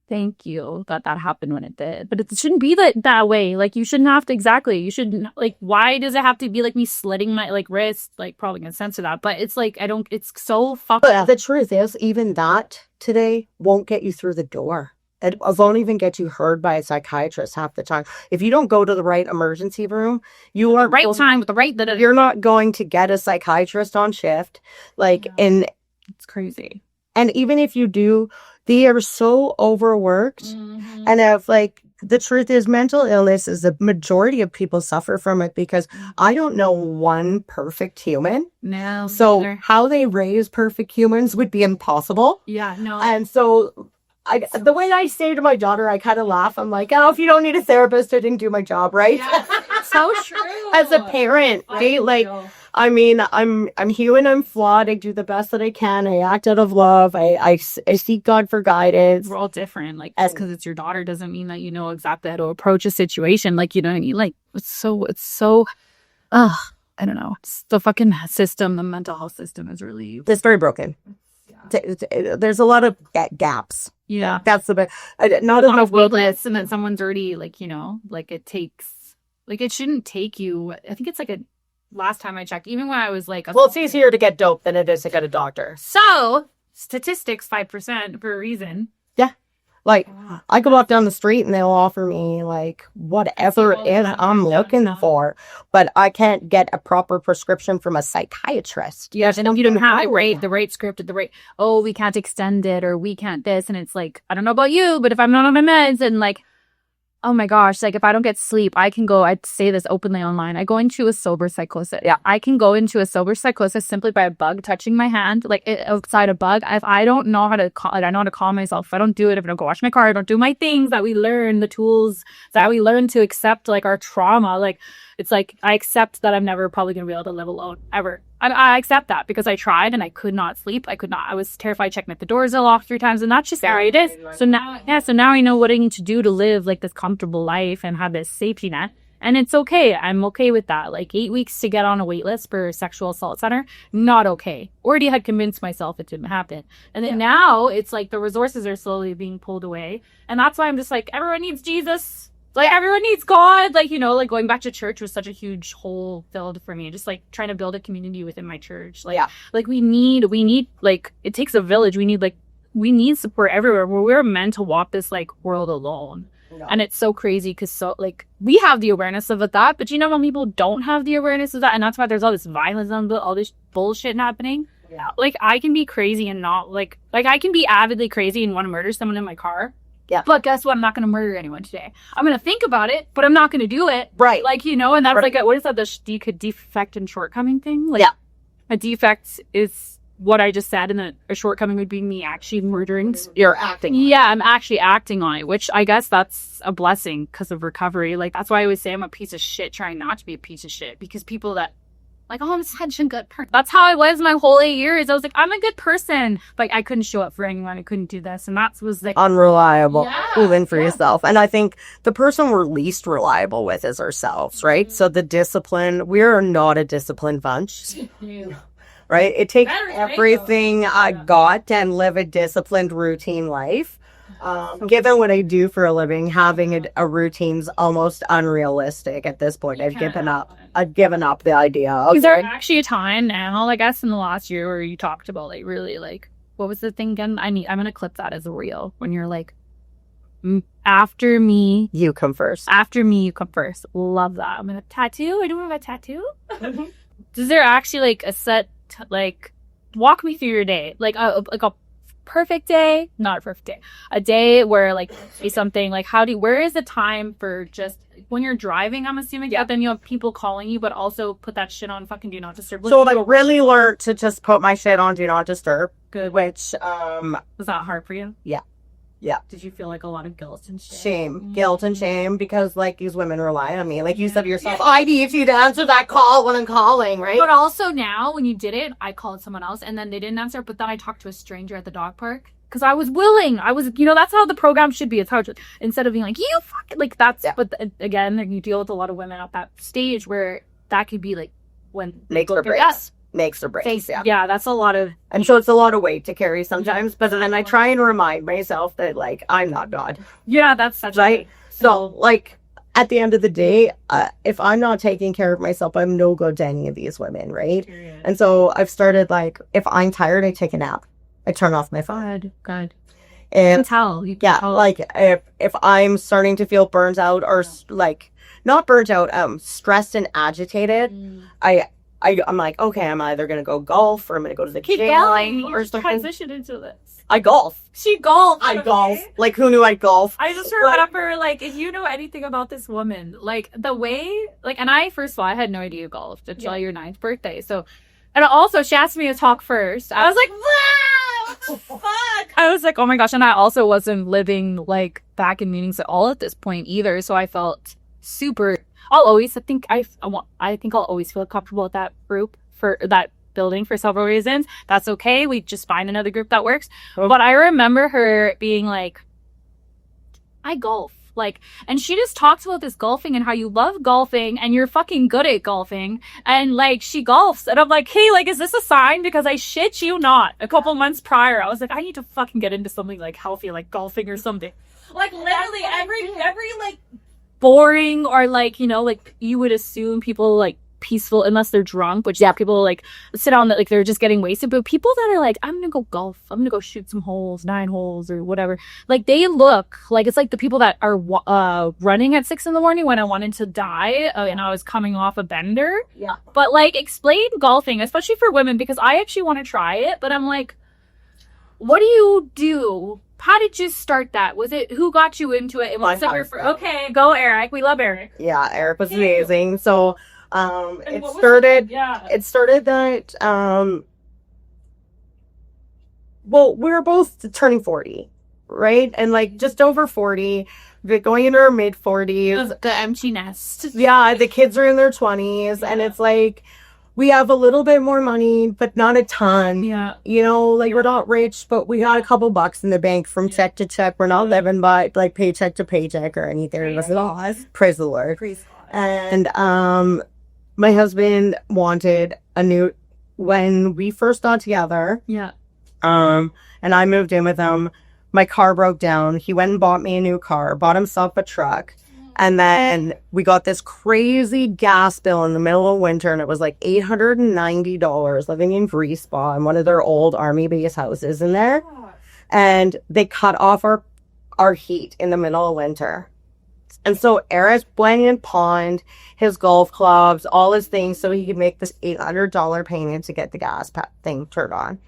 thank you that happened when it did. But it shouldn't be that way. Like, you shouldn't have to, exactly. You shouldn't, like, why does it have to be like me slitting my like wrist? Like, probably gonna censor that. But it's like, it's so fucking. But the truth is, even that today won't get you through the door. It won't even get you heard by a psychiatrist half the time. If you don't go to the right emergency room, you are right time with the right. You're not going to get a psychiatrist on shift. Like, and it's crazy. And even if you do, they are so overworked. Mm-hmm. And if, like, the truth is, mental illness is the majority of people suffer from it, because I don't know one perfect human. No. So how they raise perfect humans would be impossible. Yeah, no. And so the way I say to my daughter, I kind of laugh. I'm like, oh, if you don't need a therapist, I didn't do my job, right? Yeah, so true. As a parent, right? Like, I mean, I'm human, I'm flawed, I do the best that I can, I act out of love, I seek God for guidance. We're all different. Like, just because it's your daughter doesn't mean that you know exactly how to approach a situation. Like, you know what I mean? Like, it's so I don't know. It's the fucking system, the mental health system is really... It's very broken. There's a lot of gaps. Yeah. That's the best. Not enough wilderness, and then someone's already, like, you know, like, it takes... Like, it shouldn't take you... I think it's like last time I checked, even when I was like... Well, it's easier to get dope than it is to get a doctor. So, statistics, 5% for a reason. Yeah. Like, I go walk down the street and they'll offer me, like, whatever it is I'm looking for, but I can't get a proper prescription from a psychiatrist. Yes, and you don't have the right script at the right... Oh, we can't extend it, or we can't this, and it's like, I don't know about you, but if I'm not on my meds, and like... Oh my gosh, like, if I don't get sleep, I'd say this openly online, I go into a sober psychosis. Yeah, I can go into a sober psychosis simply by a bug touching my hand, like, outside a bug. If I don't know how to I know how to calm myself. If I don't do it, if I don't go wash my car, I don't do my things that we learn, the tools that we learn to accept, like, our trauma. Like, it's like, I accept that I'm never probably going to be able to live alone, ever. I accept that, because I tried and I could not sleep. I was terrified checking if the doors are locked 3 times, and that's just how it is. So now I know what I need to do to live, like, this comfortable life and have this safety net. And it's okay. I'm okay with that. Like, 8 weeks to get on a wait list for a sexual assault center, not okay. Already had convinced myself it didn't happen. And then now it's like the resources are slowly being pulled away. And that's why I'm just like, everyone needs Jesus. Like, everyone needs God. Like, you know, like, going back to church was such a huge hole filled for me. Just, like, trying to build a community within my church. Like, like, we need, like, it takes a village. We need support everywhere. We're meant to walk this, like, world alone. No. And it's so crazy because, like, we have the awareness of that, but you know, when people don't have the awareness of that, and that's why there's all this violence and all this bullshit happening. Yeah. Like, I can be crazy and not, like, I can be avidly crazy and want to murder someone in my car. Yeah. But guess what? I'm not going to murder anyone today. I'm going to think about it, but I'm not going to do it. Right. Like, you know, and that's like, what is that? The defect and shortcoming thing? Like, a defect is what I just said, and a shortcoming would be me actually murdering. You're acting. Yeah, I'm actually acting on it, which I guess that's a blessing because of recovery. Like, that's why I always say I'm a piece of shit trying not to be a piece of shit, because people that... Like, oh, I'm such a good person. That's how I was my whole 8 years. I was like, I'm a good person. Like, I couldn't show up for anyone. I couldn't do this. And that was like... Unreliable. Moving for yourself. And I think the person we're least reliable with is ourselves, right? So the discipline, we're not a disciplined bunch. Right? It takes everything I got and live a disciplined routine life. Given what I do for a living, having a routine's almost unrealistic at this point. I've given up the idea. Okay. Is there actually a time now, I guess, in the last year where you talked about, like, really, like, what was the thing again? I'm going to clip that as a reel, when you're like, after me, you come first. After me, you come first. Love that. I'm going to tattoo. I don't have a tattoo. Mm-hmm. Is there actually, like, a set, like, walk me through your day, like a perfect day, not a perfect day, a day where, like, say something like, where is the time for just when you're driving, I'm assuming, then you have people calling you, but also put that shit on fucking do not disturb. So I really learned to just put my shit on do not disturb. Good. Which was that hard for you? Yeah. Did you feel like a lot of guilt and shit? Shame. Guilt and shame, because, like, these women rely on me. Like you said yourself, I need you to answer that call when I'm calling, right? But also now, when you did it, I called someone else, and then they didn't answer, but then I talked to a stranger at the dog park, because I was willing. I was, that's how the program should be. It's how, instead of being like, you fucking, like, that's, but again, you deal with a lot of women at that stage where that could be like, when makes or breaks. Makes or breaks. Yeah, that's a lot of, and so it's a lot of weight to carry sometimes, but then I try and remind myself that, like, I'm not God. Yeah, that's such right. So, like, at the end of the day, if I'm not taking care of myself, I'm no good to any of these women, right? Period. And so I've started, like, if I'm tired, I take a nap. I turn off my phone. God. And you can tell. Like, if I'm starting to feel burnt out or, like, not burnt out, stressed and agitated, I'm like, okay, I'm either going to go golf or I'm going to go to the gym or transition into this. I golf. She golfs. I golf. Like, who knew I golf? I just remember, like, if you know anything about this woman, like, the way, like, and first of all, I had no idea you golfed until your 9th birthday. So, and also, she asked me to talk first. I was like, wow, what the fuck? I was like, oh my gosh. And I also wasn't living, like, back in meetings at all at this point either. So I felt super, I think I'll always feel comfortable with that group, for that building, for several reasons. That's okay. We just find another group that works. But I remember her being like, I golf. Like, and she just talks about this golfing and how you love golfing and you're fucking good at golfing. And, like, she golfs. And I'm like, hey, like, is this a sign? Because I shit you not. A couple months prior, I was like, I need to fucking get into something, like, healthy, like golfing or something. Like, literally every like, boring or, like, like, you would assume people, like, peaceful unless they're drunk, which people like sit on that, like, they're just getting wasted. But people that are like, I'm gonna go golf, I'm gonna go shoot some holes, 9 holes or whatever, like, they look like it's like the people that are running at 6 a.m. when I wanted to die and I was coming off a bender. But, like, explain golfing, especially for women, because I actually want to try it, but I'm like, what do you do? How did you start that? Was it, who got you into it? Okay, go Eric. We love Eric. Yeah, Eric was amazing. So it started that, well, we were both turning 40, right? And, like, just over 40, going into our mid 40s. The empty nest. Yeah, the kids are in their 20s, and it's like, we have a little bit more money, but not a ton. Yeah. Like, we're not rich, but we got a couple bucks in the bank from check to check. We're not living by, like, paycheck to paycheck or anything. Praise the Lord. And, my husband wanted when we first got together. And I moved in with him. My car broke down. He went and bought me a new car, bought himself a truck. And then we got this crazy gas bill in the middle of winter, and it was like $890 living in Greaseball in one of their old army base houses in there. And they cut off our heat in the middle of winter. And so Eric went and pawned his golf clubs, all his things, so he could make this $800 payment to get the gas thing turned on.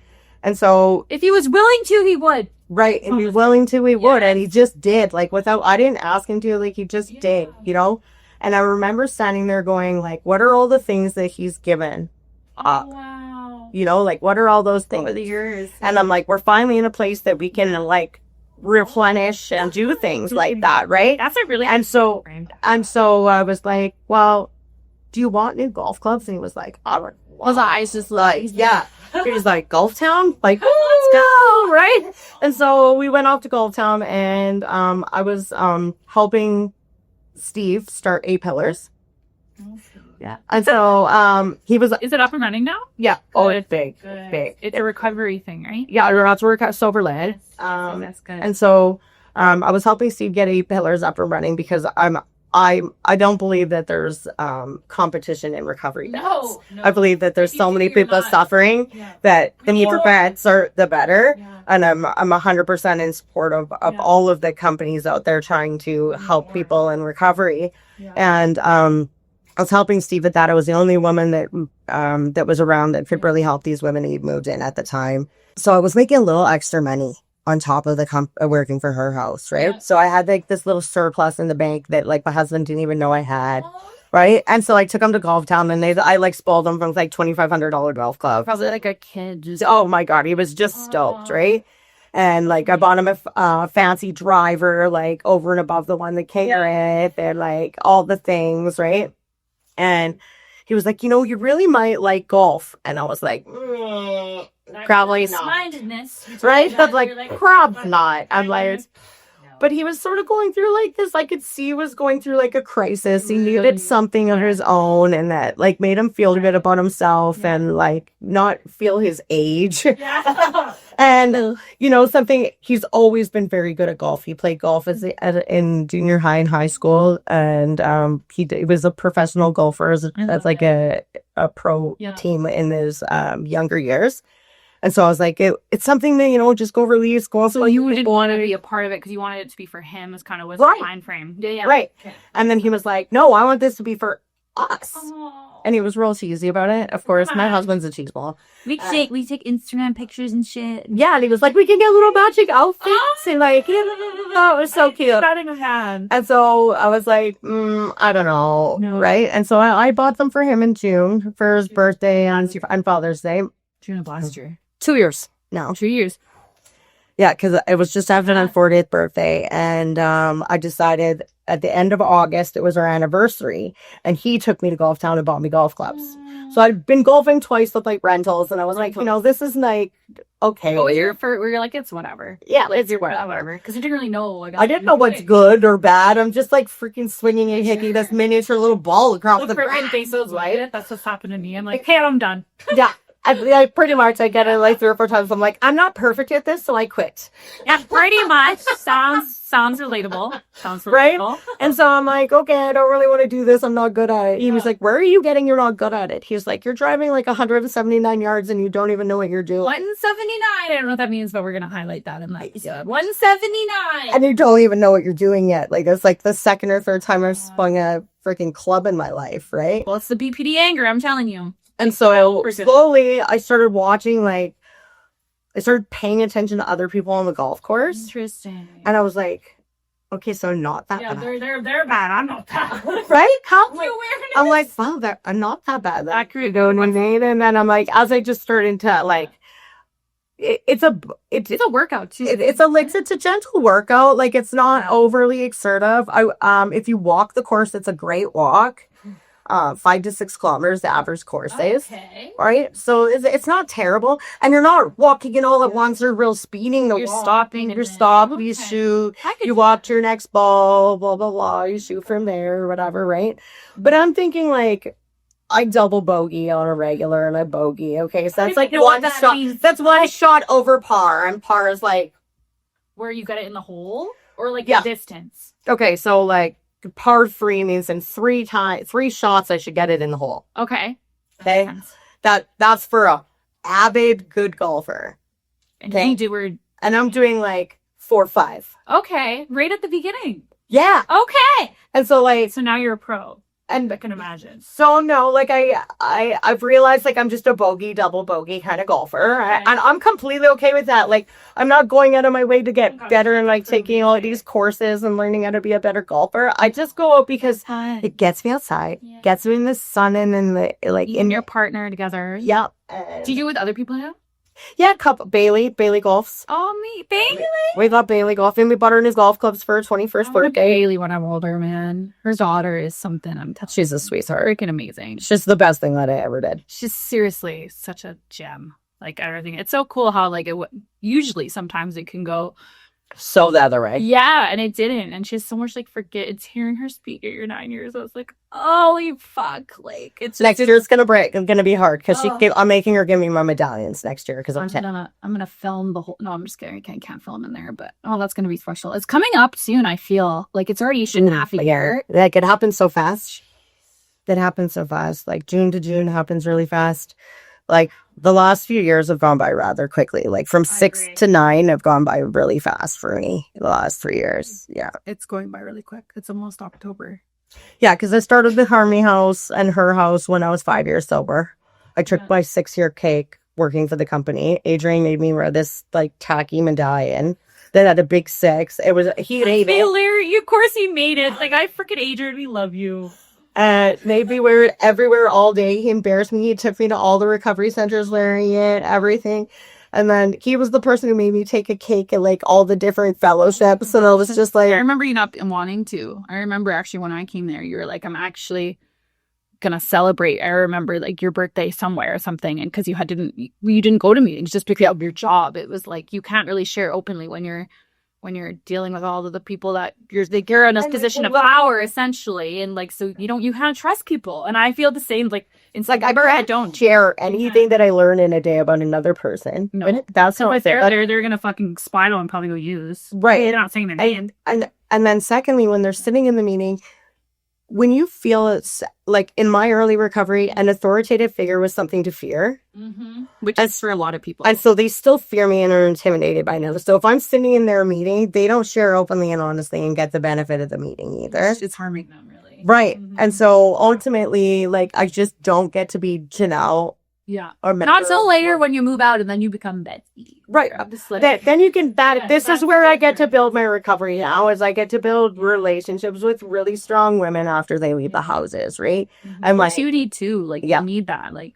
And so, if he was willing to, he would. Right, if he was willing to, he would, and he just did. Like, I didn't ask him to, like, he just did, And I remember standing there going, like, what are all the things that he's given up? Wow. Like, what are all those things? Over the years. And I'm like, we're finally in a place that we can, like, replenish and do things like that, right? That's a really so I was like, well, do you want new golf clubs? And he was like, all right. Was eyes just like, yeah. He was like, Golf Town? Like, let's go, right? And so we went off to Golf Town, and I was helping Steve start A-Pillars. Yeah. And so he was... Is it up and running now? Yeah. Good. Oh, it's big. Good. Big. It's a recovery thing, right? Yeah, we're about to work out sober led. That's good. And so I was helping Steve get A-Pillars up and running because I don't believe that there's competition in recovery. No. I believe that there's so many people suffering that the more bets are, the better. Yeah. And I'm 100% in support of all of the companies out there trying to help people in recovery. Yeah. And I was helping Steve with that. I was the only woman that was around that could really help these women who moved in at the time. So I was making a little extra money on top of the working for her house, right? Yeah. So I had, like, this little surplus in the bank that, like, my husband didn't even know I had, right? And so I took him to Golf Town, and I like spoiled him from, like, $2,500 golf club. Probably like a kid. Oh my God, he was just stoked, right? And, like, I bought him a fancy driver, like, over and above the one that came with it, like, all the things, right? And he was like, you really might like golf. And I was like, probably not. Mindedness. Right? I was like, probably not. I'm like, but he was sort of going through like this. I could see he was going through like a crisis. He needed something of his own, and that like made him feel good about himself and like not feel his age. And something, he's always been very good at golf. He played golf in junior high and high school, and he was a professional golfer as like a pro team in his younger years. And so I was like, it's something that, just go release, go. So you didn't want to be a part of it because you wanted it to be for him, is kind of was the time frame. Yeah. Right. Okay. And then he was like, no, I want this to be for us. Oh. And he was real cheesy about it. Of course, my husband's a cheeseball. We take Instagram pictures and shit. Yeah, and he was like, we can get little magic outfits. And like, it was so cute. And so I was like, I don't know. No. Right. And so I bought them for him in June for his birthday on Father's Day. June of last year. 2 years now. 2 years. Yeah, because it was just after my 40th birthday. And I decided at the end of August, it was our anniversary. And he took me to Golf Town and bought me golf clubs. So I'd been golfing twice with like rentals. And I was like, this is like, okay. Oh, we're like, it's whatever. Yeah, it's whatever. Because you didn't really know. I didn't know what's good or bad. I'm just like freaking swinging and hitting this miniature little ball across the back. Right? That's what's happened to me. I'm like, hey, I'm done. Yeah. I pretty much, I get it like 3 or 4 times. I'm like, I'm not perfect at this, so I quit. Yeah, pretty much. Sounds relatable. Right? And so I'm like, okay, I don't really want to do this. I'm not good at it. He was like, where are you getting you're not good at it? He was like, you're driving like 179 yards and you don't even know what you're doing. 179. I don't know what that means, but we're going to highlight that in like 179. And you don't even know what you're doing yet. Like, it's like the second or third time I've spun a freaking club in my life, right? Well, it's the BPD anger, I'm telling you. And so slowly I started watching, I started paying attention to other people on the golf course. Interesting. And I was like, okay, so not that bad. They're bad. I'm not that. Right? I'm like, wow, I'm not that bad. Accurate. And then I'm like, as I just started to it's a workout too. It's a gentle workout. Like, it's not overly exertive. If you walk the course, it's a great walk. 5 to 6 kilometers, the average course is. Right? So it's not terrible. And you're not walking in all at once or real speeding. You're stopping. You stop, you shoot, you walk to your next ball, blah, blah, blah. You shoot from there or whatever, right? But I'm thinking I double bogey on a regular and I bogey. Okay, so that's like one shot. That's one shot over par. And par is where you get it in the hole or the distance. Okay, so par 3 means in 3 shots I should get it in the hole. Okay. That's for a avid good golfer. And I'm doing 4-5. Okay, right at the beginning. Yeah. Okay. And so so now you're a pro. And I can imagine. So no, I've realized I'm just a bogey, double bogey kind of golfer. Okay. And I'm completely okay with that. I'm not going out of my way to get better and taking all of these courses and learning how to be a better golfer. I just go out because it gets me outside, gets me in the sun and in the in your partner together. Yep. Do you do it with other people now? Yeah, Bailey golfs. Oh, me, Bailey. We got Bailey golfing. We bought her in his golf clubs for her 21st birthday. Bailey when I'm older, man. Her daughter is something. She's a sweetheart. Freaking amazing. She's the best thing that I ever did. She's seriously such a gem. Everything. It's so cool how usually sometimes it can go so the other way. Yeah, and it didn't. And she has so much forget. It's hearing her speak at your 9 years. I was like, holy fuck! It's next year. It's gonna break. It's gonna be hard because I'm making her give me my medallions next year because I'm gonna film the whole. No, I'm just kidding. I can't film in there, but that's gonna be special. It's coming up soon. I feel it's already half a year. It happens so fast. That happens so fast. June to June happens really fast. The last few years have gone by rather quickly. From 6 to 9 have gone by really fast for me the last 3 years. Yeah. It's going by really quick. It's almost October. Yeah, because I started the Harmony house and her house when I was 5 years sober. I took my 6-year cake working for the company. Adrian made me wear this tacky medallion that had a big 6. It was he made it. Of course he made it. I freaking Adrian, we love you. Made me wear it everywhere all day. He embarrassed me. He took me to all the recovery centers wearing it, everything. And then he was the person who made me take a cake at all the different fellowships. And I was just I remember you not wanting to. I remember actually when I came there, you were I'm actually gonna celebrate, I remember like your birthday somewhere or something, and because you didn't go to meetings just because of your job. It was like you can't really share openly when you're dealing with all of the people that you're in a position of power essentially, and like so you can't trust people. And I feel the same. Like it's like I don't share anything that I learn in a day about another person. No, that's not fair. They're gonna fucking spy on and probably go use. Right. They're not saying their name. And then secondly, when they're sitting in the meeting, when you feel it's like in my early recovery, an authoritative figure was something to fear. Which is for a lot of people. And so they still fear me and are intimidated by me. So if I'm sitting in their meeting, they don't share openly and honestly and get the benefit of the meeting either. It's harming them, really. Right. And so ultimately, like, I just don't get to be Janelle. Yeah. Or not until later when you move out and then you become Betsy. Right. Then you can, this is where I get to build my recovery now, is I get to build relationships with really strong women after they leave the houses, right? And like, you need to, like, you need that, like.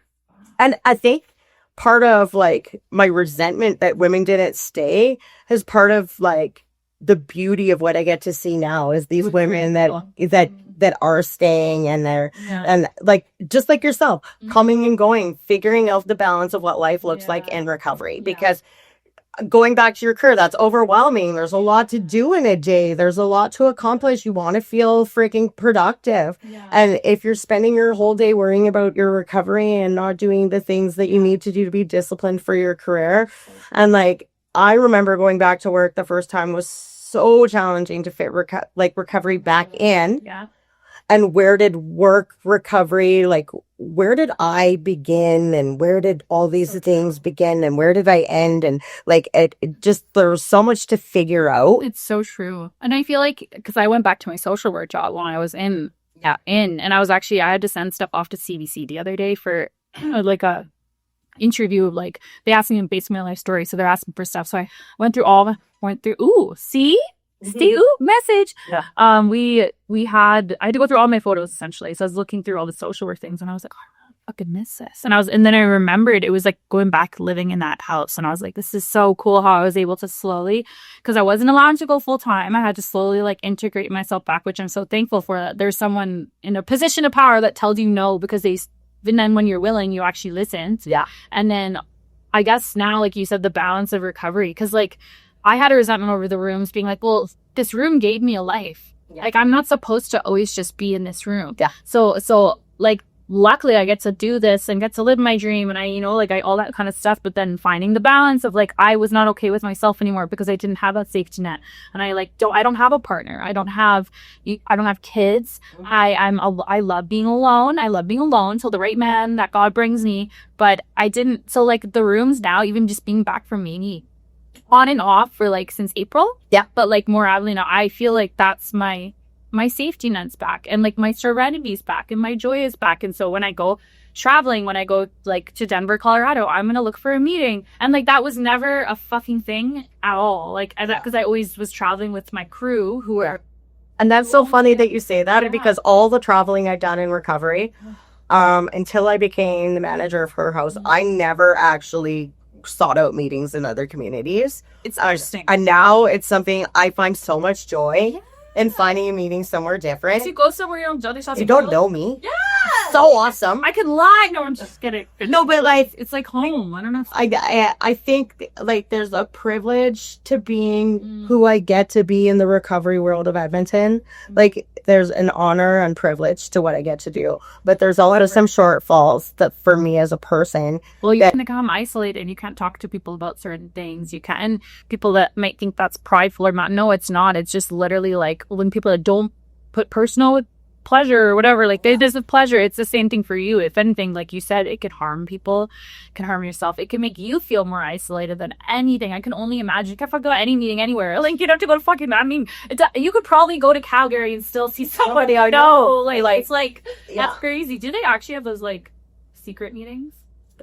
And I think part of like my resentment that women didn't stay is part of like the beauty of what I get to see now is these women that are staying and they're and like just like yourself coming and going, figuring out the balance of what life looks like in recovery. Because going back to your career, that's overwhelming. There's a lot to do in a day. There's a lot to accomplish. You want to feel freaking productive. And if you're spending your whole day worrying about your recovery and not doing the things that you need to do to be disciplined for your career. And like, I remember going back to work the first time was so challenging to fit recovery back in. And where did work recovery, like, where did I begin and where did all these things begin and where did I end? And like, it just, there was so much to figure out. It's so true. And I feel like, because I went back to my social work job when I was in, and I had to send stuff off to CBC the other day for like a interview of like, they asked me based on my life story. So they're asking for stuff. So I went through, message. I had to go through all my photos essentially. So I was looking through all the social work things and I was like, oh, I fucking miss this. And then I remembered it was like going back living in that house. And I was like, this is so cool how I was able to slowly, because I wasn't allowed to go full time. I had to slowly like integrate myself back, which I'm so thankful for. That there's someone in a position of power that tells you no, because and then when you're willing, you actually listen. And then I guess now, like you said, the balance of recovery, because like, I had a resentment over the rooms being like, well, this room gave me a life. Like, I'm not supposed to always just be in this room. So like, luckily I get to do this and get to live my dream and all that kind of stuff. But then finding the balance of like, I was not okay with myself anymore because I didn't have that safety net. And I don't have a partner. I don't have kids. I love being alone. I love being alone till the right man that God brings me. But I didn't. So like the rooms now, even just being back from me, on and off for like since April. But like more avidly now, I feel like that's my safety net's back and like my serenity's back and my joy is back. And so when I go traveling, when I go like to Denver, Colorado, I'm going to look for a meeting. And like that was never a fucking thing at all. Like, because I always was traveling with my crew who are. And that's so funny that you say that because all the traveling I've done in recovery, until I became the manager of her house, I never actually sought out meetings in other communities. It's interesting. And now it's something I find so much joy in finding a meeting somewhere different. You go somewhere you don't know me. So awesome. I can lie. No, I'm just kidding. No, but like it's like home. I don't know. I think like there's a privilege to being who I get to be in the recovery world of Edmonton. Like there's an honor and privilege to what I get to do, but there's also some shortfalls that for me as a person. Well, you can become isolated and you can't talk to people about certain things. You can, and people that might think that's prideful or not. No, it's not. It's just literally like when people that don't put personal with pleasure or whatever, like this is pleasure. It's the same thing for you. If anything, like you said, it could harm people, it can harm yourself. It can make you feel more isolated than anything. I can only imagine. You can't fucking go to any meeting anywhere. Like you don't have to go to fucking. I mean, you could probably go to Calgary and still see somebody. I know. Like it's like that's crazy. Do they actually have those like secret meetings?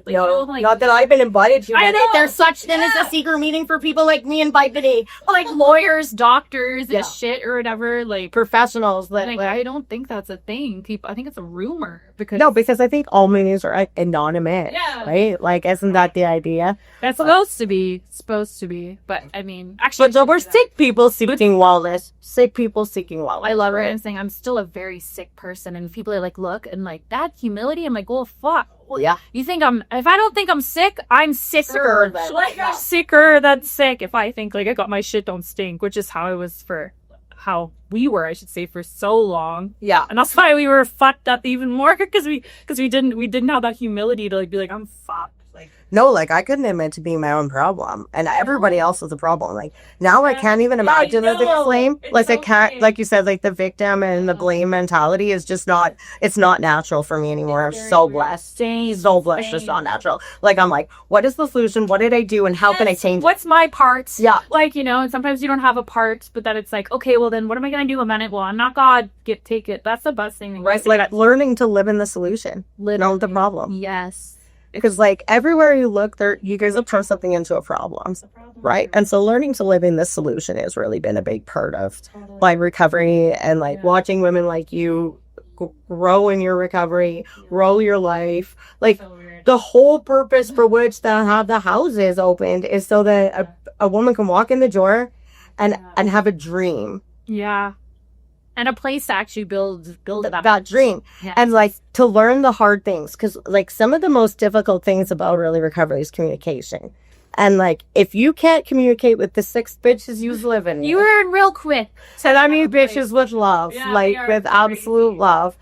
Like, No, like, not that I've been invited to. I know. There's such thing as a secret meeting for people like me invited me. like lawyers, doctors, Yeah. and shit or whatever. Like, Professionals. like, I don't think that's a thing. People, I think it's a rumor because No, because I think all meetings are like, anonymous. Yeah. Right? Like, isn't that the idea? that's supposed to be. But I mean, actually, But so we're sick people seeking wellness. Sick people seeking wellness. I love her and saying I'm still a very sick person, and people are like, look, and like that humility. I'm like, well, fuck. Well, yeah. You think if I don't think I'm sick, I'm sicker. than- Like, I'm sicker than sick. If I think like I got my shit don't stink, which is how it was for how we were, I should say, for so long. Yeah. And that's why we were fucked up even more because we didn't have that humility to like be like, I'm fucked. Like, No, like I couldn't admit to being my own problem, and everybody else was a problem. Like now, I can't even imagine I the know. blame. It's Like I so can't, weird. like you said, like the victim and the blame mentality is just not. It's not natural for me anymore. I'm It's so very blessed, Same. so blessed. It's not natural. Like I'm like, what is the solution? What did I do, and how can I change? What's my part? Yeah. Like, and sometimes you don't have a part, but then it's like, okay, well then what am I gonna do about it? Well, I'm not God. Take it. That's the best thing. Right, like learning to live in the solution, not the problem. Yes. Because like everywhere you look, there you guys have turned something into a problem, right? And so learning to live in this solution has really been a big part of my recovery, and like watching women like you grow in your recovery, grow your life. Like the whole purpose for which they have the houses opened is so that a woman can walk in the door and have a dream. Yeah. And a place to actually build that dream. Yeah. And like to learn the hard things, because like some of the most difficult things about early recovery is communication. And like if you can't communicate with the 6 bitches you live in, You learn real quick. said I mean bitches with love, Yeah, like we are with absolute crazy. love.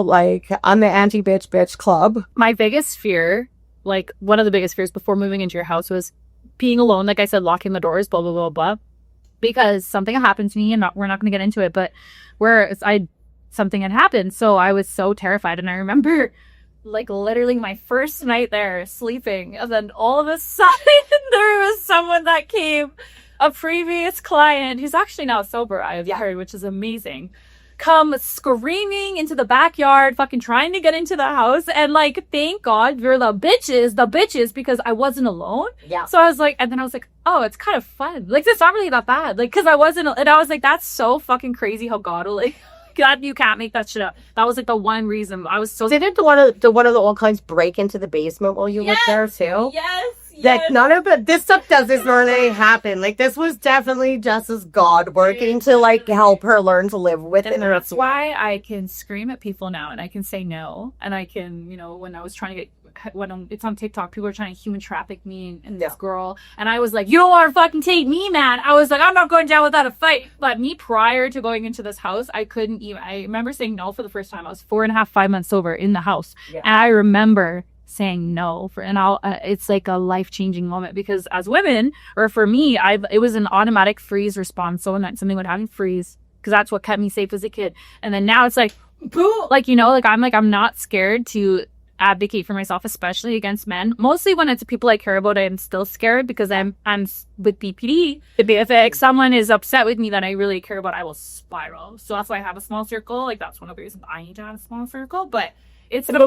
Like I'm the anti-bitch club. My biggest fear, like one of the biggest fears before moving into your house was being alone. Like I said, locking the doors, blah, blah, blah, blah. Because something had happened to me, and we're not going to get into it, but something had happened. So I was so terrified. And I remember like literally my first night there sleeping. And then all of a sudden there was someone that came, a previous client who's actually now sober, I've heard, which is amazing. Come screaming into the backyard, fucking trying to get into the house. And like, thank God you're the bitches, because I wasn't alone. Yeah. So I was like, and then I was like, oh, it's kind of fun. Like, it's not really that bad. Like, cause I wasn't, and I was like, that's so fucking crazy how God will like, God, you can't make that shit up. That was like the one reason I was so. Didn't one of the old clients break into the basement while you lived there too? Yes. Like none of it, this stuff doesn't normally happen. Like this was definitely Jessa's God working to like help her learn to live with it. And that's why I can scream at people now, and I can say no, and I can, when I was trying to it's on TikTok, people are trying to human traffic me and this girl, and I was like, you don't want to fucking take me, man. I was like, I'm not going down without a fight. But me, prior to going into this house, I couldn't even. I remember saying no for the first time. I was 4.5, 5 months sober in the house, and I remember saying no it's like a life-changing moment, because as women, or for me, it was an automatic freeze response. So when something would happen, freeze, because that's what kept me safe as a kid. And then now it's like, boo, like I'm not scared to advocate for myself, especially against men. Mostly when it's people I care about, I'm still scared because I'm with BPD. If someone is upset with me that I really care about, I will spiral. So that's why I have a small circle. Like that's one of the reasons I need to have a small circle. But it's the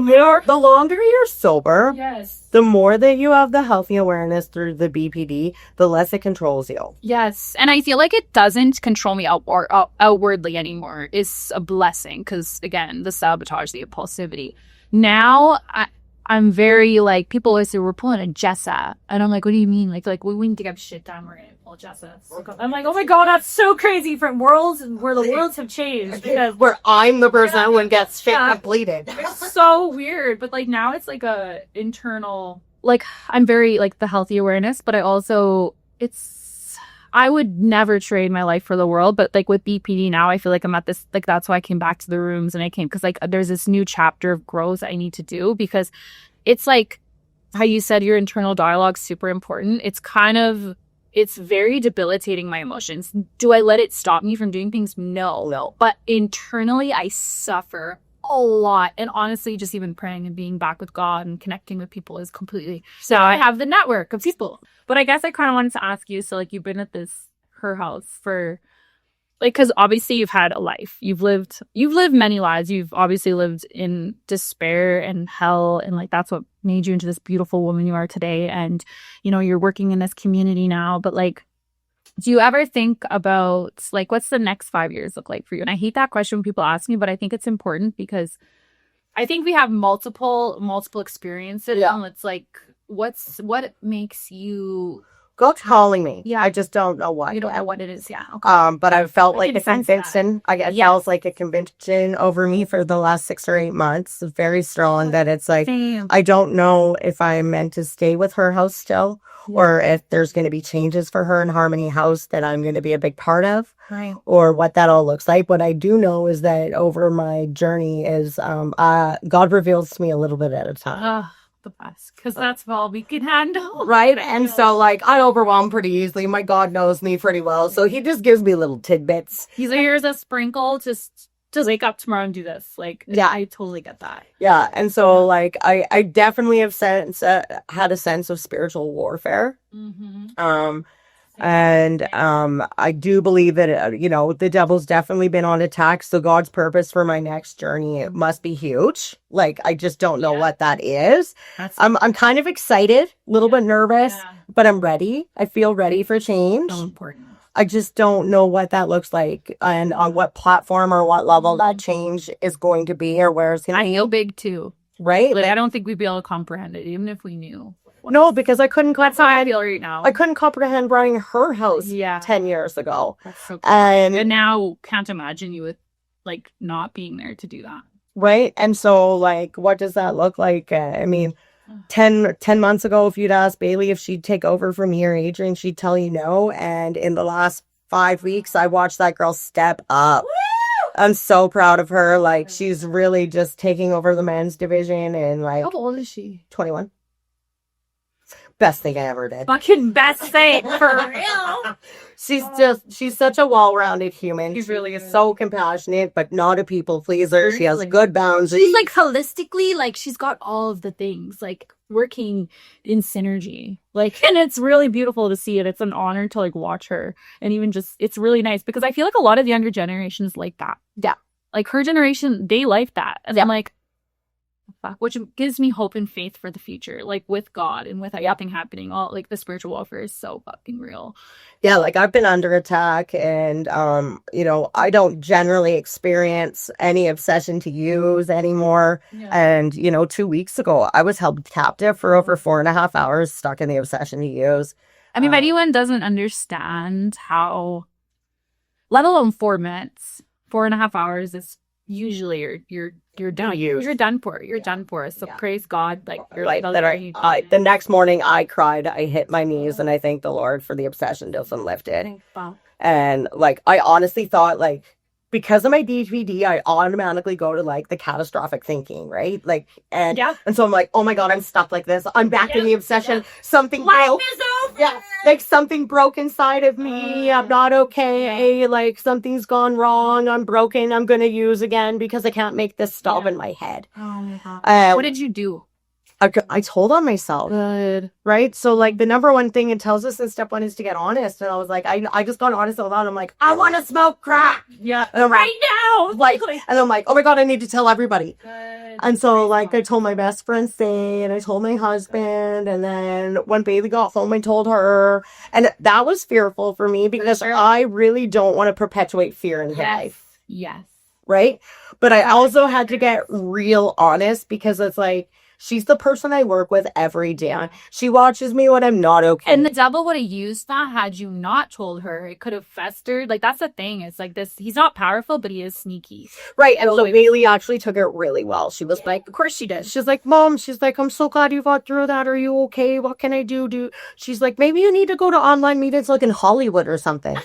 longer you're sober, yes, the more that you have the healthy awareness through the BPD, the less it controls you. Yes, and I feel like it doesn't control me outwardly anymore. It's a blessing, because again, the sabotage, the impulsivity. Now I'm very like, people always say we're pulling a Jessa, and I'm like, what do you mean? Like when we need to get shit done, we're gonna pull Jessa. I'm like, oh my God, that's so crazy. From worlds where the worlds have changed, because where I'm the person who gets shit completed. It's so weird, but like now it's like a internal. Like I'm very like the healthy awareness, but I also I would never trade my life for the world, but like with BPD now, I feel like I'm at this, like that's why I came back to the rooms, and I came because like there's this new chapter of growth I need to do, because it's like how you said your internal dialogue is super important. It's very debilitating my emotions. Do I let it stop me from doing things? No. But internally, I suffer a lot. And honestly, just even praying and being back with God and connecting with people is completely. So I have the network of people. But I guess I kind of wanted to ask you, so like you've been at her house for like, because obviously you've had a life, you've lived many lives, you've obviously lived in despair and hell, and like that's what made you into this beautiful woman you are today. And you know, you're working in this community now, but like, do you ever think about like what's the next 5 years look like for you? And I hate that question when people ask me, but I think it's important because I think we have multiple experiences. Yeah. And it's like, what makes you? God's calling me. Yeah. I just don't know what. You don't know what it is. Yeah. Okay. But I felt like can a sense that. conviction. I felt like a conviction over me for the last 6 or 8 months. Very strong that it's like, Same. I don't know if I'm meant to stay with her house still, or if there's going to be changes for her in Harmony House that I'm going to be a big part of, Right. or what that all looks like. What I do know is that over my journey is God reveals to me a little bit at a time. The best, because that's all we can handle. Right? And so, like, I overwhelm pretty easily. My God knows me pretty well. So he just gives me little tidbits. He's like, here's a sprinkle, just wake up tomorrow and do this. Like, Yeah. I totally get that. Yeah. And so, like, I definitely have had a sense of spiritual warfare. Mm-hmm. I do believe that, you know, the devil's definitely been on attack. So God's purpose for my next journey, it must be huge. Like, I just don't know what that is. I'm kind of excited, a little bit nervous, but I'm ready. I feel ready for change. So important. I just don't know what that looks like and on what platform or what level that change is going to be or where it's going to be. I feel big too. Right? Like, I don't think we'd be able to comprehend it, even if we knew. No, because I couldn't That's how I feel right now. I couldn't comprehend running her house 10 years ago. That's so cool. And now can't imagine you with like not being there to do that. Right. And so, like, what does that look like? I mean, 10 months ago, if you'd asked Bailey if she'd take over from me or Adrian, she'd tell you no. And in the last 5 weeks, I watched that girl step up. I'm so proud of her. Like, she's really just taking over the men's division. And like, How old is she? 21. Best thing I ever did. Fucking best thing, for real. She's such a well-rounded human. She's really is so compassionate, but not a people pleaser. She has good boundaries. She's like holistically, like she's got all of the things like working in synergy. Like, and it's really beautiful to see it. It's an honor to like watch her, and even just it's really nice because I feel like a lot of the younger generations like that. Yeah, like her generation, they like that, and I'm like, fuck, which gives me hope and faith for the future, like with God and with everything happening. All like the spiritual warfare is so fucking real. Yeah, like I've been under attack, and you know, I don't generally experience any obsession to use anymore. And you know, 2 weeks ago I was held captive for over 4.5 hours, stuck in the obsession to use. I mean, if anyone doesn't understand how, let alone 4 minutes, 4.5 hours is usually you're done. You're done for. You're done for. So praise God. Like you're like the next morning I cried. I hit my knees and I thanked the Lord for the obsession doesn't lift it. And like I honestly thought, like, because of my DVD, I automatically go to like the catastrophic thinking, right? Like, and so I'm like, oh my God, I'm stuck like this. I'm back in the obsession. Something broke. Yeah, like something broke inside of me. I'm not okay. Like something's gone wrong. I'm broken. I'm gonna use again because I can't make this stop in my head. Oh my God. What did you do? I told on myself. Good. Right? So, like, the number one thing it tells us in step 1 is to get honest. And I was like, I just got honest out loud. I'm like, I want to smoke crack. Yeah. Right now. Like, and I'm like, oh my God, I need to tell everybody. Good. And so, like, I told my best friend, Say, and I told my husband. And then when Bailey got home, I told her. And that was fearful for me because I really don't want to perpetuate fear in life. Yes. Right? But I also had to get real honest because it's like, she's the person I work with every day. She watches me when I'm not okay. And the devil would have used that had you not told her. It could have festered. Like, that's the thing. It's like this. He's not powerful, but he is sneaky. Right. And so Bailey actually took it really well. She was like, of course she did. She's like, Mom, she's like, I'm so glad you got through that. Are you okay? What can I do? She's like, maybe you need to go to online meetings like in Hollywood or something.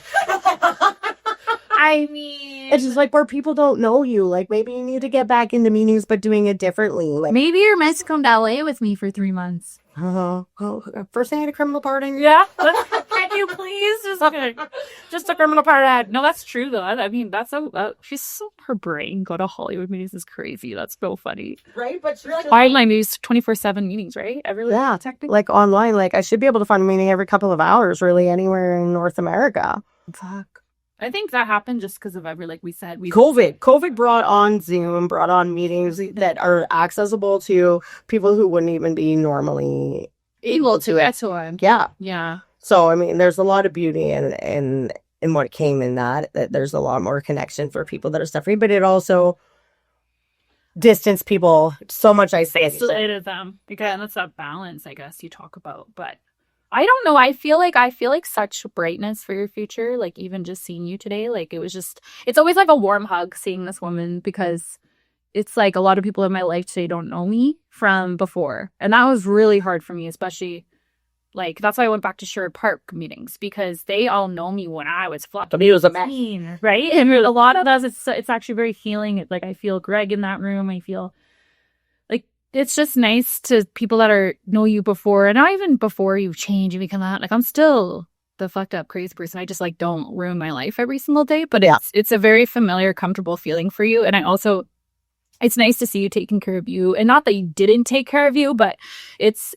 I mean, it's just like where people don't know you. Like maybe you need to get back into meetings, but doing it differently. Like maybe you're meant to come to LA with me for 3 months. First I had a criminal pardon. Yeah. Can you please just a criminal pardon? No, that's true though. I mean, that's so she's so her brain go to Hollywood meetings is crazy. That's so funny. Right, but she's like online meetings 24/7 meetings, right? Technically. Like online. Like I should be able to find a meeting every couple of hours, really, anywhere in North America. Fuck. I think that happened just because of like we said, COVID brought on Zoom, brought on meetings that are accessible to people who wouldn't even be normally able to it. Yeah. Yeah. So, I mean, there's a lot of beauty in what came in that there's a lot more connection for people that are suffering, but it also distance people so much. I say isolated them because that's that balance, I guess, you talk about. But I don't know. I feel like such brightness for your future. Like even just seeing you today, like it's always like a warm hug seeing this woman because it's like a lot of people in my life today don't know me from before, and that was really hard for me, especially. Like, that's why I went back to Sherwood Park meetings because they all know me when I was flopped. To me, it was a mess. Right? And a lot of us, it's actually very healing. Like, I feel Greg in that room. I feel like it's just nice to people that know you before. And not even before you change and become that. Like, I'm still the fucked up, crazy person. I just, like, don't ruin my life every single day. But it's a very familiar, comfortable feeling for you. And I also... It's nice to see you taking care of you. And not that you didn't take care of you, but it's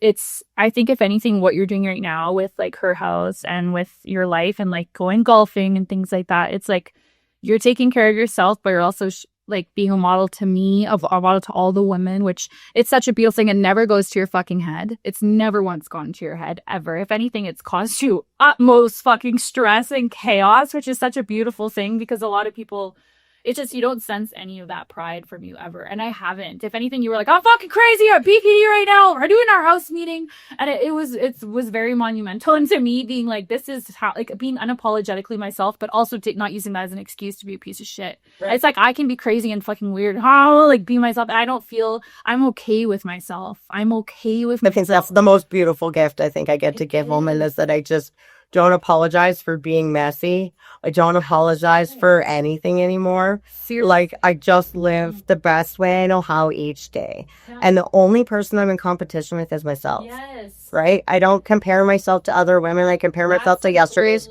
I think if anything, what you're doing right now with like her house and with your life and like going golfing and things like that, it's like you're taking care of yourself, but you're also like being a model to me, a model to all the women, which it's such a beautiful thing. It never goes to your fucking head. It's never once gone to your head ever. If anything, it's caused you utmost fucking stress and chaos, which is such a beautiful thing because a lot of people... It's just, you don't sense any of that pride from you ever. And I haven't. If anything, you were like, I'm fucking crazy at BPD right now. We're doing our house meeting. And it was very monumental. And to me, being like, this is how, like, being unapologetically myself, but also not using that as an excuse to be a piece of shit. Right. It's like, I can be crazy and fucking weird. How, like, be myself. And I don't feel, I'm okay with myself. I'm okay with myself. I think that's the most beautiful gift I think I get to give women is that I just don't apologize for being messy. I don't apologize for anything anymore. Seriously. Like, I just live the best way I know how each day. Yeah. And the only person I'm in competition with is myself. Yes. Right? I don't compare myself to other women. I compare myself to yesterday's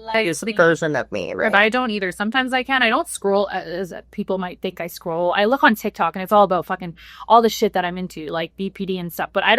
version of me. Right? I don't either. Sometimes I can. I don't scroll as people might think I scroll. I look on TikTok and it's all about fucking all the shit that I'm into, like BPD and stuff. But I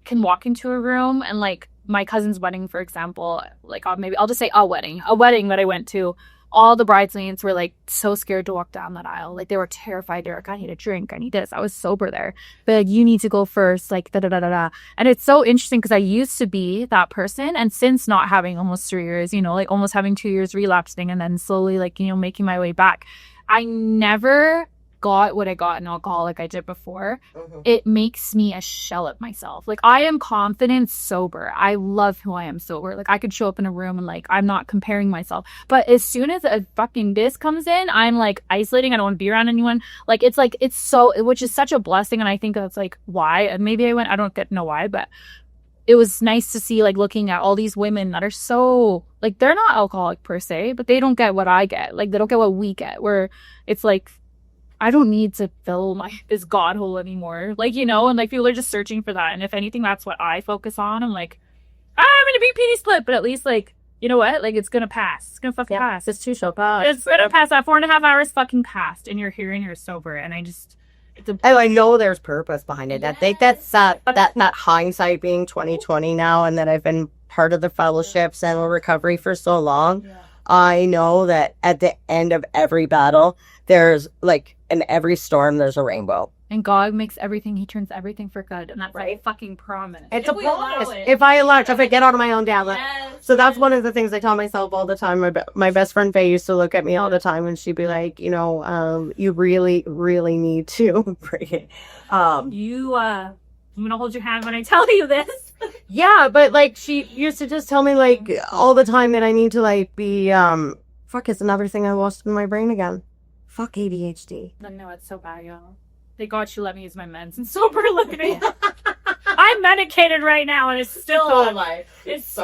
can walk into a room and like my cousin's wedding, for example, like I'll just say a wedding that I went to. All the bridesmaids were like so scared to walk down that aisle. Like they were terrified. They're like, I need a drink. I need this. I was sober there. But like, you need to go first. Like da da da da da. And it's so interesting because I used to be that person. And since not having almost 3 years, like almost having 2 years relapsing and then slowly like, making my way back, I never got what I got in alcohol like I did before. Mm-hmm. It makes me a shell of myself. Like I am confident sober. I love who I am sober. Like I could show up in a room and like I'm not comparing myself. But as soon as a fucking this comes in, I'm like isolating. I don't want to be around anyone. Like it's so, which is such a blessing. And I think that's like why. And maybe I don't get to know why, but it was nice to see like looking at all these women that are so like they're not alcoholic per se, but they don't get what I get. Like they don't get what we get. Where it's like I don't need to fill this God hole anymore. Like, and like people are just searching for that. And if anything, that's what I focus on. I'm like, I'm in a BPD split, but at least like, you know what? Like it's going to pass. It's going to fucking pass. It's too short. It's going to pass. That 4.5 hours fucking passed and you're here and you're sober. And I know there's purpose behind it. Yes. I think that's that hindsight being 2020 now. And that I've been part of the fellowships and recovery for so long. Yeah. I know that at the end of every battle, there's like, in every storm, there's a rainbow. And God makes everything, He turns everything for good. And that's right. A fucking promise. It's a promise. If I get out of my own damn life. Yes. So that's one of the things I tell myself all the time. My best friend Faye used to look at me all the time and she'd be like, you really, really need to bring it. I'm going to hold your hand when I tell you this. Yeah, but like she used to just tell me like all the time that I need to like be, it's another thing I lost in my brain again. Fuck ADHD. No, it's so bad, y'all. Thank God she let me use my meds and sober. Look at me. I'm medicated right now, and it's still. So am I. It's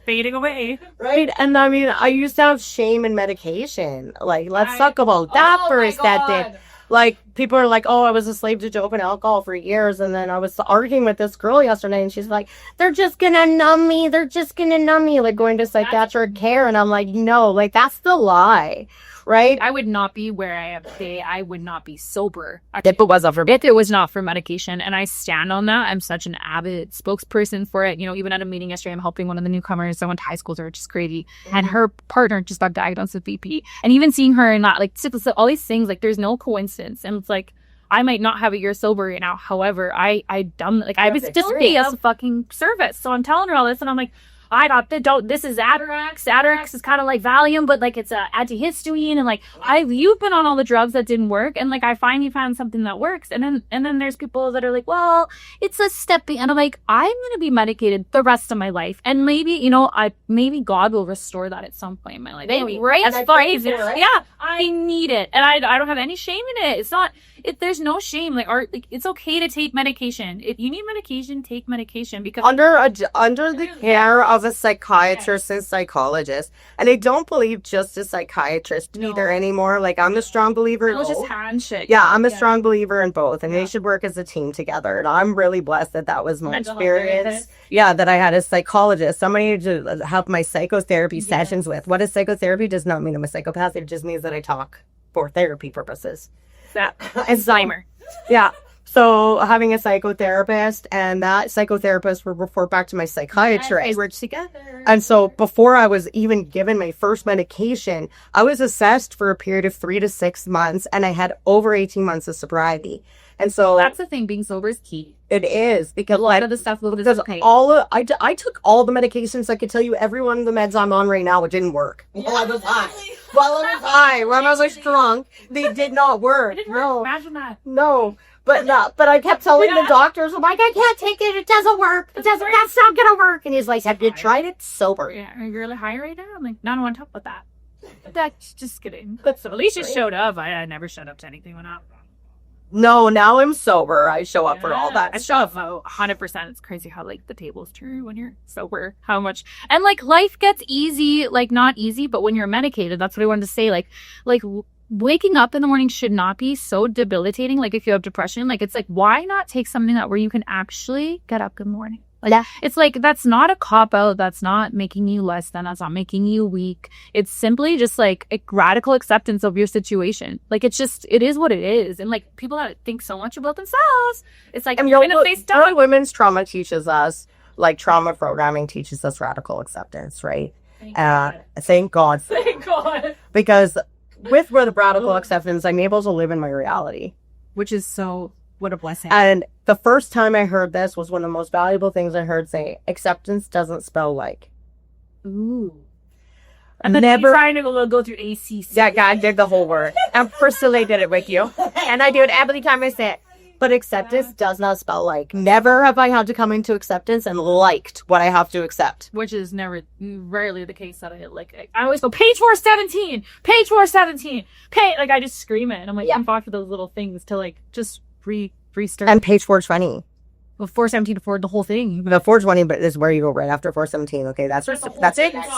fading away. Right, and I mean, I used to have shame in medication. Like, let's talk about that first. That did. Like, people are like, oh, I was a slave to dope and alcohol for years. And then I was arguing with this girl yesterday and she's like, they're just going to numb me. They're just going to numb me. Like going to psychiatric care. And I'm like, no, like that's the lie. right? I would not be where I am today. I would not be sober if it was not for medication. And I stand on that. I'm such an avid spokesperson for it. Even at a meeting yesterday, I'm helping one of the newcomers. I went to high school, which is crazy. And her partner just got diagnosed with BP. And even seeing her and not all these things, there's no coincidence. And it's I might not have a year sober right now. However, I was just a fucking service. So I'm telling her all this, and I'm like, I got this is Atarax. Atarax is kind of like Valium, but it's a antihistamine, and you've been on all the drugs that didn't work, and I finally found something that works, and then there's people that are like, well, it's a stepping, and I'm like, I'm gonna be medicated the rest of my life, and maybe maybe God will restore that at some point in my life. Maybe, right? That's fine. Yeah, I need it, and I don't have any shame in it. It's not. There's no shame. It's okay to take medication. If you need medication, take medication because under the care of a psychiatrist and psychologist. And I don't believe just a psychiatrist either anymore. I'm a strong believer in both. Just handshake. Yeah, I'm a strong believer in both, and they should work as a team together. And I'm really blessed that was my experience. Yeah, that I had a psychologist, somebody to help my psychotherapy sessions with. What is psychotherapy? Does not mean I'm a psychopath. It just means that I talk for therapy purposes. That Alzheimer. Yeah. So having a psychotherapist, and that psychotherapist would report back to my psychiatrist. We're together. And so before I was even given my first medication, I was assessed for a period of 3 to 6 months, and I had over 18 months of sobriety. And so that's the thing, being sober is key. It is, because a lot of the stuff is okay. I took all the medications. I could tell you every one of the meds I'm on right now, it didn't work. While I was high. When I was drunk, they did not work. No. Imagine that. No. But I kept telling the doctors, I'm like, I can't take it. It doesn't work. That's not going to work. And he's like, have you tried it sober? Yeah. Are you really high right now? I'm like, no, I don't want to talk about that. That's just kidding. But so at least you showed up. I never showed up to anything when I... No, now I'm sober. I show up for all that. I show up 100%. It's crazy how the tables turn when you're sober. How much and life gets easy, not easy, but when you're medicated, that's what I wanted to say. Waking up in the morning should not be so debilitating. If you have depression, it's why not take something where you can actually get up in the morning? It's that's not a cop-out. That's not making you less than. That's not making you weak. It's simply just a radical acceptance of your situation. It is what it is. And people that think so much about themselves, it's women's trauma teaches us, trauma programming teaches us radical acceptance, right? Thank God. Thank God. Because with the radical acceptance, I'm able to live in my reality. Which is so... What a blessing. And the first time I heard this was one of the most valuable things I heard say, acceptance doesn't spell like. Ooh. And then never trying to go through ACC. Yeah, God did the whole word. And personally did it with you. And I do it every time I say it. But acceptance does not spell like. Never have I had to come into acceptance and liked what I have to accept. Which is rarely the case that I always go, page 417, page 417, I just scream it. And I'm like, I'm fought for those little things to just restart. And page 420. Well, 417 to forward the whole thing. The 420, but is where you go right after 417. Okay, that's it.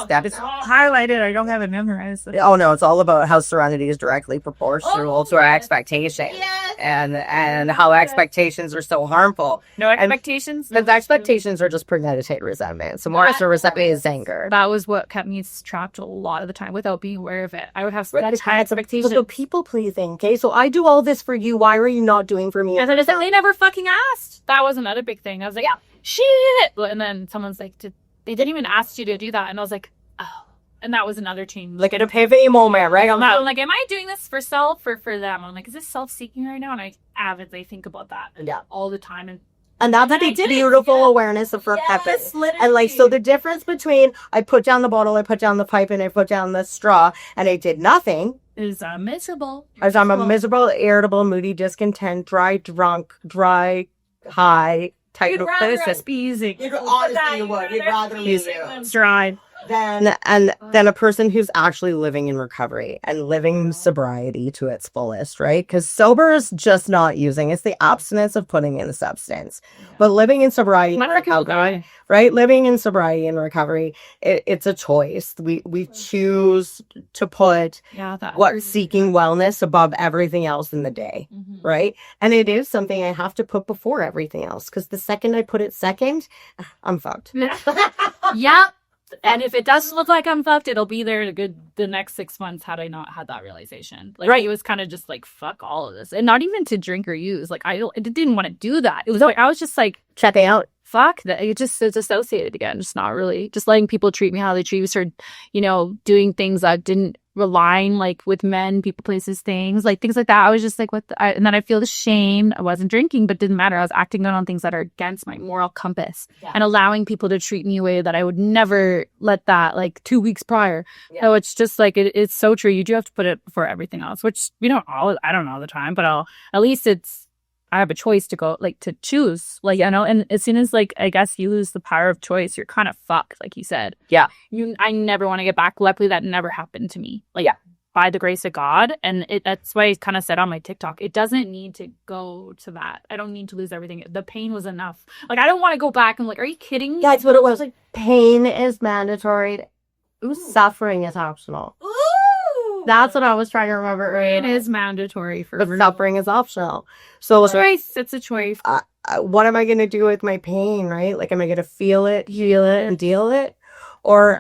That is highlighted. I don't have it memorized. Oh no, it's all about how serenity is directly proportional to our expectations, and how expectations are so harmful. No expectations. The expectations are just premeditated resentment. So more resentment is anger. That was what kept me trapped a lot of the time without being aware of it. I would have high expectations. So people pleasing. Okay, so I do all this for you. Why are you not doing for me? And they never fucking asked. That was another big thing. I was like, yeah, shit. And then someone's like, they didn't even ask you to do that. And I was like, oh. And that was another change. An epiphany moment, right? I'm like, am I doing this for self or for them? I'm like, is this self-seeking right now? And I avidly think about that all the time. And that's a beautiful awareness of purpose. And so the difference between I put down the bottle, I put down the pipe, and I put down the straw, and I did nothing. Is miserable. As I'm a miserable, irritable, moody, discontent, dry, drunk, dry, high, tight. You'd rather us be easy. You'd rather be dry. Than a person who's actually living in recovery and living sobriety to its fullest, right? Because sober is just not using. It's the abstinence of putting in the substance. But living in sobriety and recovery, right? Living in sobriety and recovery, it's a choice. We choose to put what's seeking wellness above everything else in the day, right? And it is something I have to put before everything else. Because the second I put it second, I'm fucked. Yeah. And if it does look like I'm fucked, it'll be there the next 6 months had I not had that realization. Like, right, it was kind of just like, fuck all of this. And not even to drink or use. Like, I didn't want to do that. It was like, I was just like, checking out. Fuck that. It just is associated again. Just not really. Just letting people treat me how they treat me. Started, doing things that didn't align, like with men, people, places, things, like things like that. I was just like, and then I feel the shame. I wasn't drinking, but didn't matter. I was acting out on things that are against my moral compass and allowing people to treat me a way that I would never let that, like 2 weeks prior. Yeah. So it's just like, it's so true. You do have to put it before everything else, which I don't know all the time, but at least I have a choice to go, like, to choose, like, and as soon as, like, I guess you lose the power of choice, you're kind of fucked, like you said. Yeah. I never want to get back. Luckily, that never happened to me. Like, by the grace of God. And that's why I kind of said on my TikTok, it doesn't need to go to that. I don't need to lose everything. The pain was enough. Like, I don't want to go back and, like, are you kidding me? That's what it was. Like, pain is mandatory. Suffering is optional. That's what I was trying to remember. It is mandatory but suffering is optional. So choice. It's a choice. What am I going to do with my pain, right? Like, am I going to feel it, heal it, and deal it? Or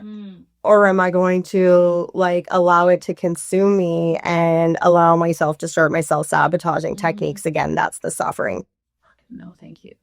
am I going to, like, allow it to consume me and allow myself to start my self-sabotaging techniques again? That's the suffering. No, thank you.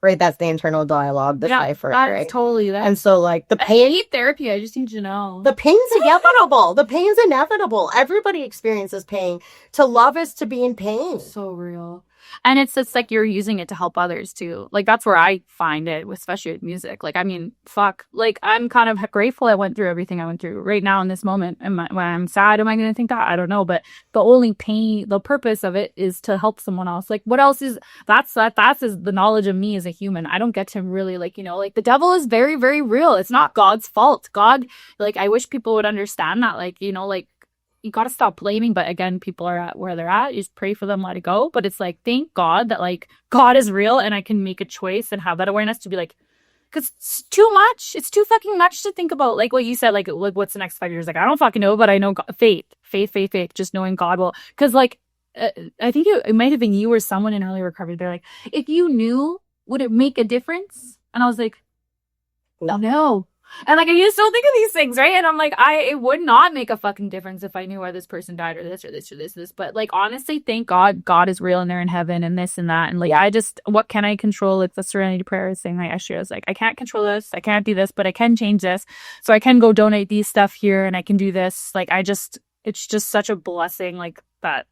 Right, that's the internal dialogue, the cipher, right? Totally that. And so, like, the pain... I need therapy, I just need to know. The pain's inevitable. The pain's inevitable. Everybody experiences pain. To love is to be in pain. So real. And it's like you're using it to help others too. Like, that's where I find it, especially with music. Like, I mean, fuck. Like, I'm kind of grateful I went through everything I went through right now in this moment. When I'm sad, am I going to think that? I don't know. But the only pain, the purpose of it is to help someone else. Like, what else is, that's the knowledge of me as a human. I don't get to really, like, like, the devil is very, very real. It's not God's fault. God, like, I wish people would understand that. Like, like, you got to stop blaming, but again, people are at where they're at. You just pray for them, let it go. But it's like, thank God that, like, God is real and I can make a choice and have that awareness to be like, because it's too much. It's too fucking much to think about. Like what you said, like what's the next 5 years? Like, I don't fucking know, but I know God, faith, just knowing God will. Because, like, I think it might have been you or someone in early recovery. They're like, if you knew, would it make a difference? And I was like, no. And, like, I used to think of these things, right? And I'm like, it would not make a fucking difference if I knew why this person died or this or this or this or this. But, like, honestly, thank God, God is real and they're in heaven and this and that. And, like, what can I control? It's the serenity prayer thing. Like, I was like, I can't control this. I can't do this, but I can change this. So I can go donate these stuff here and I can do this. Like, it's just such a blessing, like, that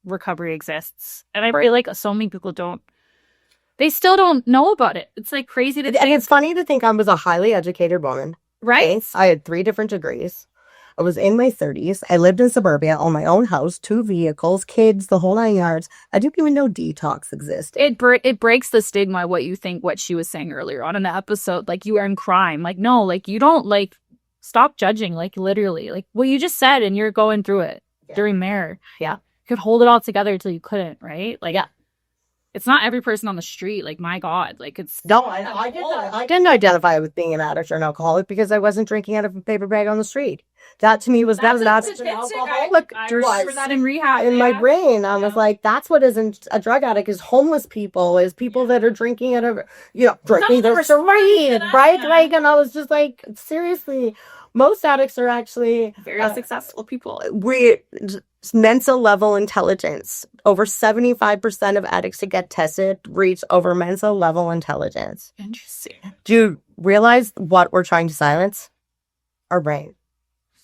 recovery exists. And I feel like so many people they still don't know about it. It's, like, crazy to think. And it's funny to think I was a highly educated woman. Right? I had 3 different degrees. I was in my 30s. I lived in suburbia, owned my own house, 2 vehicles, kids, the whole 9 yards. I didn't even know detox existed. It breaks the stigma, what you think, what she was saying earlier on in the episode. Like, you are in crime. Like, no, like, you don't, like, stop judging, like, literally. Like, what you just said, and you're going through it during there. Yeah. You could hold it all together until you couldn't, right? Like, it's not every person on the street. Like, my God, like, it's... No, I didn't identify with being an addict or an alcoholic because I wasn't drinking out of a paper bag on the street. That to me was that's an alcoholic. I remember that in rehab. In my brain, I was like, that's what isn't a drug addict is homeless people, is people that are drinking out of, drinking their street, right? Like, and I was just like, seriously, most addicts are actually very successful people. Mental level intelligence. Over 75% of addicts that get tested reach over mental level intelligence. Interesting. Do you realize what we're trying to silence? Our brain.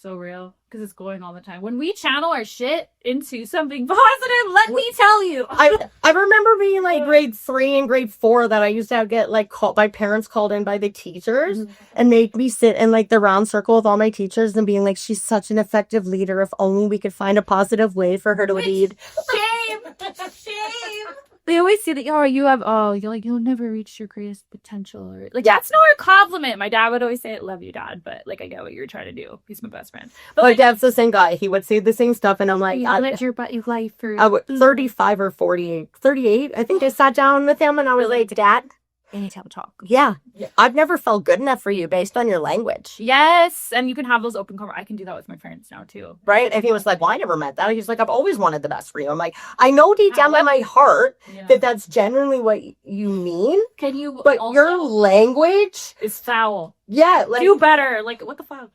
So real. Because it's going all the time. When we channel our shit into something positive, let me tell you. I remember being like grade 3 and grade 4 that I used to get like my parents called in by the teachers and made me sit in like the round circle with all my teachers and being like, she's such an effective leader. If only we could find a positive way for her to lead. Shame. They always say that, you'll never reach your greatest potential. Or, like, that's not a compliment. My dad would always say, love you, Dad, but, like, I get what you're trying to do. He's my best friend. But my dad's the same guy. He would say the same stuff, and I'm like... let your life through. 35 or 48. 38. I think I sat down with him, and I was like, Dad, anytime to talk. Yeah. I've never felt good enough for you based on your language. Yes. And you can have those open conversations. I can do that with my parents now too. Right? And he was like, well, I never meant that. He's like, I've always wanted the best for you. I'm like, I know deep down in my heart that that's genuinely what you mean. Can you? But your language is foul. Yeah. Like, do better. Like, what the fuck?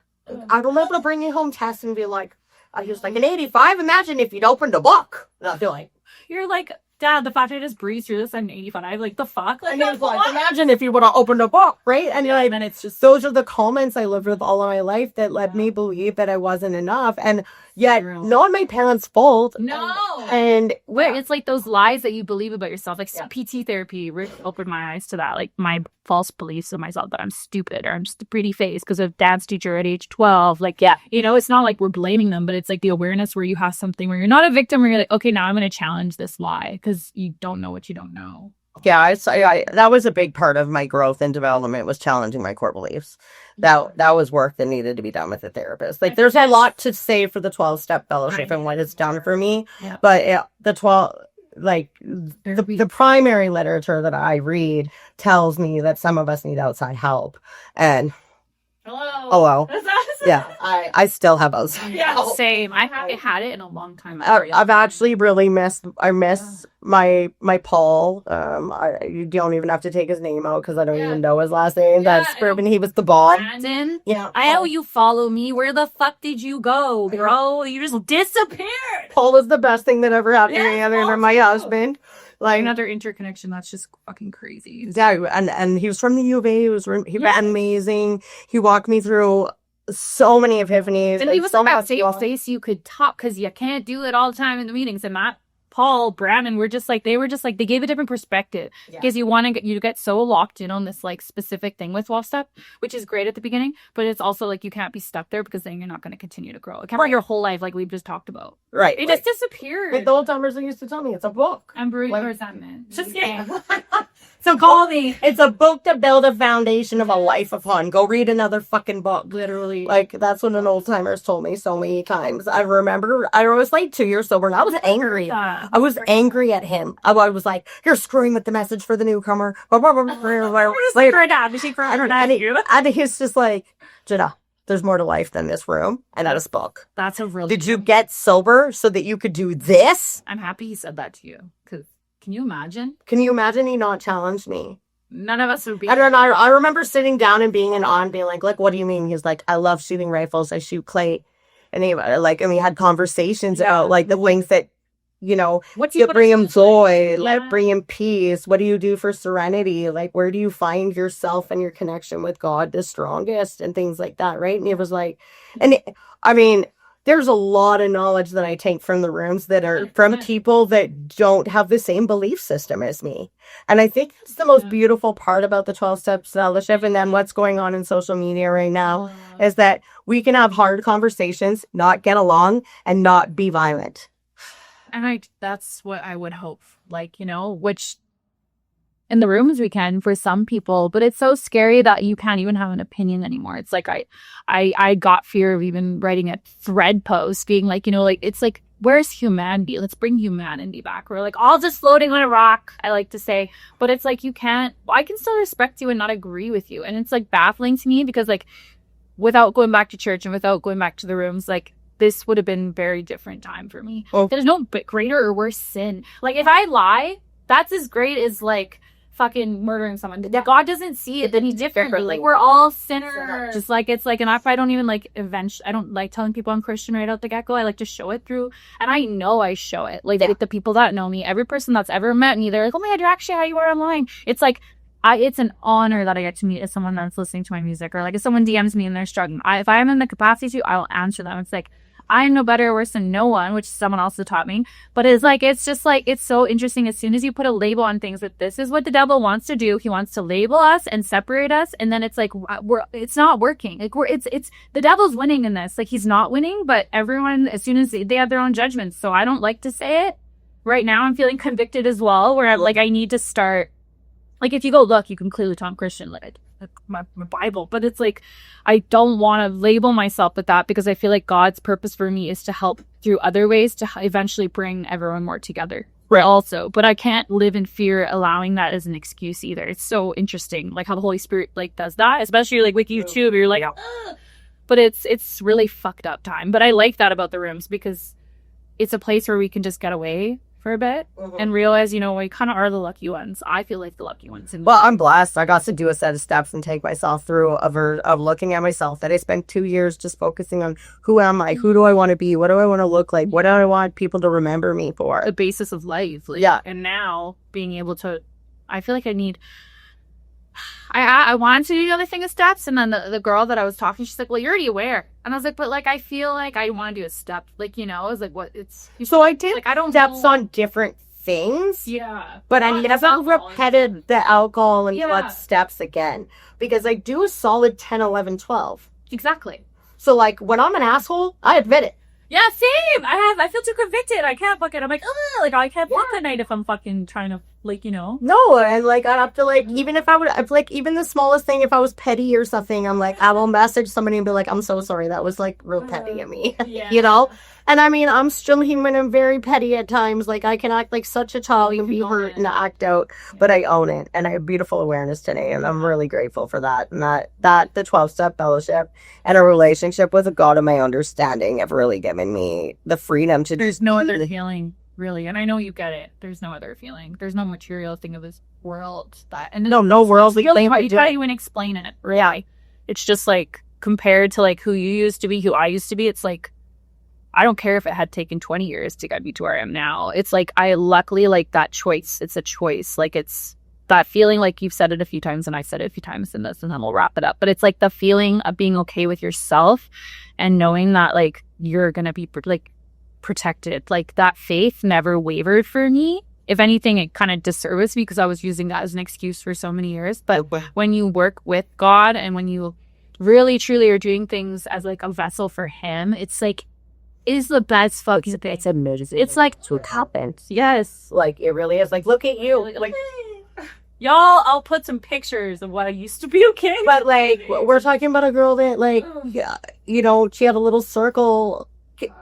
I remember bringing home tests and be like, I was like, an 85. Imagine if you'd opened a book. And I feel like, you're like, Dad, the fact I just breezed through this, I'm 85. Like, the fuck? Like, and he was like, imagine if you would have opened a book, right? And you're like, and then it's just, those are the comments I lived with all of my life that led me believe that I wasn't enough. And yet, not my parents' fault. No. And where it's like those lies that you believe about yourself. Like PT therapy really opened my eyes to that. Like my false beliefs of myself that I'm stupid or I'm just a pretty face because of dance teacher at age 12. Like, you know, it's not like we're blaming them, but it's like the awareness where you have something where you're not a victim, where you're like, okay, now I'm going to challenge this lie because you don't know what you don't know. Yeah, I that was a big part of my growth and development, was challenging my core beliefs. That was work that needed to be done with a therapist. Like, there's a lot to say for the 12-step fellowship and what it's done for me. Yeah. But the 12, like, the primary literature that I read tells me that some of us need outside help. And hello. Yeah, I still have those. Yeah, same. I haven't had it in a long time. I've actually really missed my Paul. You don't even have to take his name out because I don't even know his last name. That's when he was the ball. Brandon? Yeah. I know you follow me. Where the fuck did you go, bro? You just disappeared. Paul is the best thing that ever happened to me other than my husband. Like, another interconnection that's just fucking crazy. Yeah, and he was from the U of A. He was amazing. He walked me through so many epiphanies. And he was so like a face you could talk, because you can't do it all the time in the meetings. And Matt, Paul, Brandon were just like, they gave a different perspective, because you get so locked in on this like specific thing with 12-step, which is great at the beginning, but it's also like you can't be stuck there, because then you're not going to continue to grow. It can't be your whole life, like we've just talked about. Right. It just disappeared. Like the old timers used to tell me, it's a book. I'm brute. Where's that man? Just so call me. It's a book to build a foundation of a life upon. Go read another fucking book. Literally. Like, that's what an old timers told me so many times. I remember I was like 2 years sober, and I was angry. I was angry at him. I was like, you're screwing with the message for the newcomer. And he's just like, Jenna, there's more to life than this room and this book. That's a really. Did you get sober so that you could do this? I'm happy he said that to you, because can you imagine? Can you imagine he not challenged me? None of us would be. I remember sitting down and being in awe and being like, what do you mean? He's like, I love shooting rifles. I shoot clay. And we had conversations about like the things that, you know, you bring him joy, bring him peace. What do you do for serenity? Like, where do you find yourself and your connection with God the strongest, and things like that, right? And it was like, there's a lot of knowledge that I take from the rooms that are from people that don't have the same belief system as me. And I think that's the most beautiful part about the 12-step fellowship, and then what's going on in social media right now, is that we can have hard conversations, not get along, and not be violent. And that's what I would hope, like, you know, which in the rooms we can for some people, but it's so scary that you can't even have an opinion anymore. It's like I got fear of even writing a thread post being like, you know, like, it's like, where's humanity? Let's bring humanity back. We're like all just floating on a rock, I like to say, but it's like, I can still respect you and not agree with you. And it's like baffling to me, because like, without going back to church and without going back to the rooms, like, this would have been a very different time for me. There's no greater or worse sin. Like, if I lie, that's as great as like fucking murdering someone. God doesn't see it, then he's different. Like, we're all sinners. Just like, it's like, and if I don't even like I don't like telling people I'm Christian right out the get-go. I like to show it through, and I know I show it. Like, the people that know me, every person that's ever met me, they're like, oh my God, you're actually how you are online. It's like, it's an honor that I get to meet as someone that's listening to my music, or like if someone DMs me and they're struggling. If I'm in the capacity to, I'll answer them. It's like, I am no better or worse than no one, which someone else has taught me. But it's like, it's just like, it's so interesting. As soon as you put a label on things, that this is what the devil wants to do. He wants to label us and separate us. And then it's like, it's not working. Like, it's the devil's winning in this. Like, he's not winning, but everyone, as soon as they have their own judgments. So I don't like to say it. Right now, I'm feeling convicted as well, where I'm like, I need to start. Like, if you go look, you can clearly tell I'm Christian, like my Bible. But it's like, I don't want to label myself with that, because I feel like God's purpose for me is to help through other ways to eventually bring everyone more together. also, but I can't live in fear allowing that as an excuse either. It's so interesting, like how the Holy Spirit like does that, especially like with YouTube. You're like, "Ugh." But it's really fucked up time. But I like that about the rooms because it's a place where we can just get away for a bit and realize, you know, we kind of are the lucky ones. I feel like the lucky ones. Well, I'm blessed. I got to do a set of steps and take myself through of looking at myself. That I spent 2 years just focusing on who am I, who do I want to be, what do I want to look like, what do I want people to remember me for, the basis of life. Like, yeah. And now being able to, I feel like I wanted to do the other thing of steps, and then the girl that I was talking, she's like, well, you're already aware. And I was like, but like I feel like I want to do a step, like, you know, I was like, what it's so I did like I don't steps know. on different things, Yeah, but I never repeated the alcohol and blood steps again, because I do a solid 10, 11, 12. Exactly. So like when I'm an asshole, I admit it. Yeah, same. I feel too convicted. I can't fucking. I'm like, ugh, like I can't fuck at night if I'm fucking trying to, like, you know. No, and like I'd have to like, even if I would, like even the smallest thing, if I was petty or something, I'm like, I will message somebody and be like, I'm so sorry, that was like real petty of me, you know. And I mean, I'm still human and very petty at times. Like I can act like such a child and be hurt and act out, but I own it, and I have beautiful awareness today, and I'm really grateful for that. And that the 12-step fellowship and a relationship with a God of my understanding have really given me the freedom to. There's no other feeling, really, and I know you get it. There's no other feeling. There's no material thing of this world that, and no worldly thing. You can't even explain it. Really, it's just like compared to like who you used to be, who I used to be. It's like, I don't care if it had taken 20 years to get me to where I am now. It's like, I luckily like that choice. It's a choice. Like it's that feeling, like you've said it a few times and I said it a few times in this, and then we'll wrap it up. But it's like the feeling of being okay with yourself and knowing that like you're going to be like protected. Like that faith never wavered for me. If anything, it kind of disserviced me because I was using that as an excuse for so many years. But when you work with God and when you really truly are doing things as like a vessel for Him, it's like, is the best focus. It's emergency. It's like what happens. Yes, like it really is. Like look at you, like y'all. I'll put some pictures of what I used to be. Okay, but like we're talking about a girl that like, you know, she had a little circle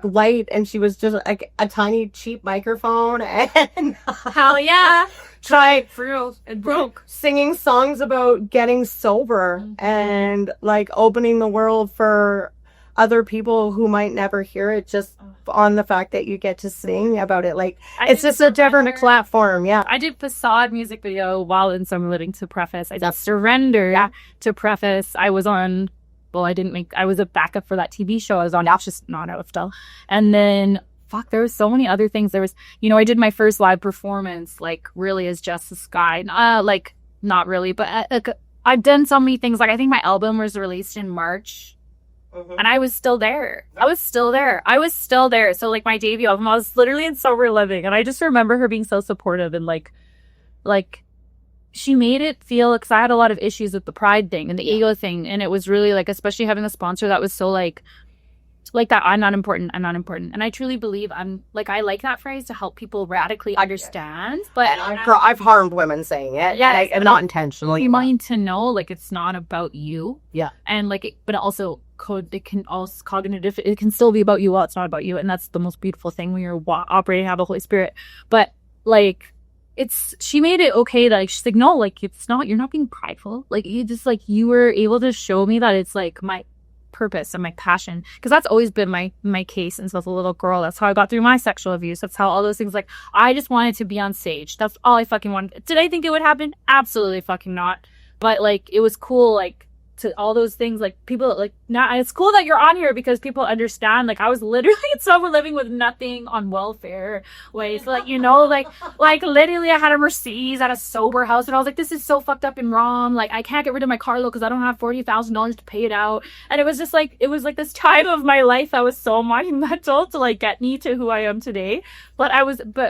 light and she was just like a tiny cheap microphone and hell yeah, tried through and broke singing songs about getting sober and like opening the world for other people who might never hear it, just on the fact that you get to sing about it. Like it's just a different platform. Yeah, I did facade music video while in Summer Living to preface. I did Surrender to preface. I was on, well, I was a backup for that TV show I was on. It's just not out still. And then there was so many other things. There was, you know, I did my first live performance, like really as Jessa Sky. Like not really, but I've done so many things. Like I think my album was released in March. And I was still there. So like my debut album, I was literally in Sober Living. And I just remember her being so supportive and like she made it feel, because I had a lot of issues with the pride thing and the ego thing. And it was really like, especially having a sponsor that was so like that, I'm not important. And I truly believe I like that phrase to help people radically understand. But I've harmed women saying it. Yeah, not intentionally. You mind to know, like, it's not about you. Yeah. And like, but also it can also cognitive, it can still be about you while it's not about you. And that's the most beautiful thing when you're operating out of the Holy Spirit. But like, she made it okay that like, she's like, no, like it's not, you're not being prideful. Like you just like, you were able to show me that it's like my purpose and my passion, because that's always been my case since I was a little girl. That's how I got through my sexual abuse. That's how all those things, like I just wanted to be on stage. That's all I fucking wanted. Did I think it would happen? Absolutely fucking not. But like it was cool, like to all those things, like people like now it's cool that you're on here because people understand. Like I was literally in Sober Living with nothing on welfare ways, like, you know, like literally I had a Mercedes at a sober house and I was like, this is so fucked up and wrong. Like I can't get rid of my car loan because I don't have $40,000 to pay it out. And it was just like, it was like this time of my life that was so monumental to like get me to who I am today. But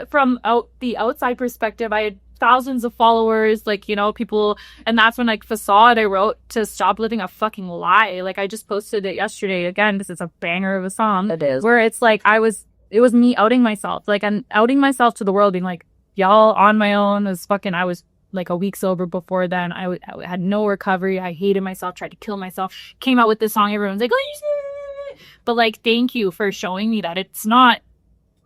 from the outside perspective, I had thousands of followers, like, you know, people. And that's when like Facade I wrote to stop living a fucking lie. Like I just posted it yesterday again because it's a banger of a song. It is, where it's like it was me outing myself, like I'm outing myself to the world, being like, y'all, on my own. I was like a week sober before then. I had no recovery. I hated myself, tried to kill myself, came out with this song, everyone's like, but like, thank you for showing me that it's not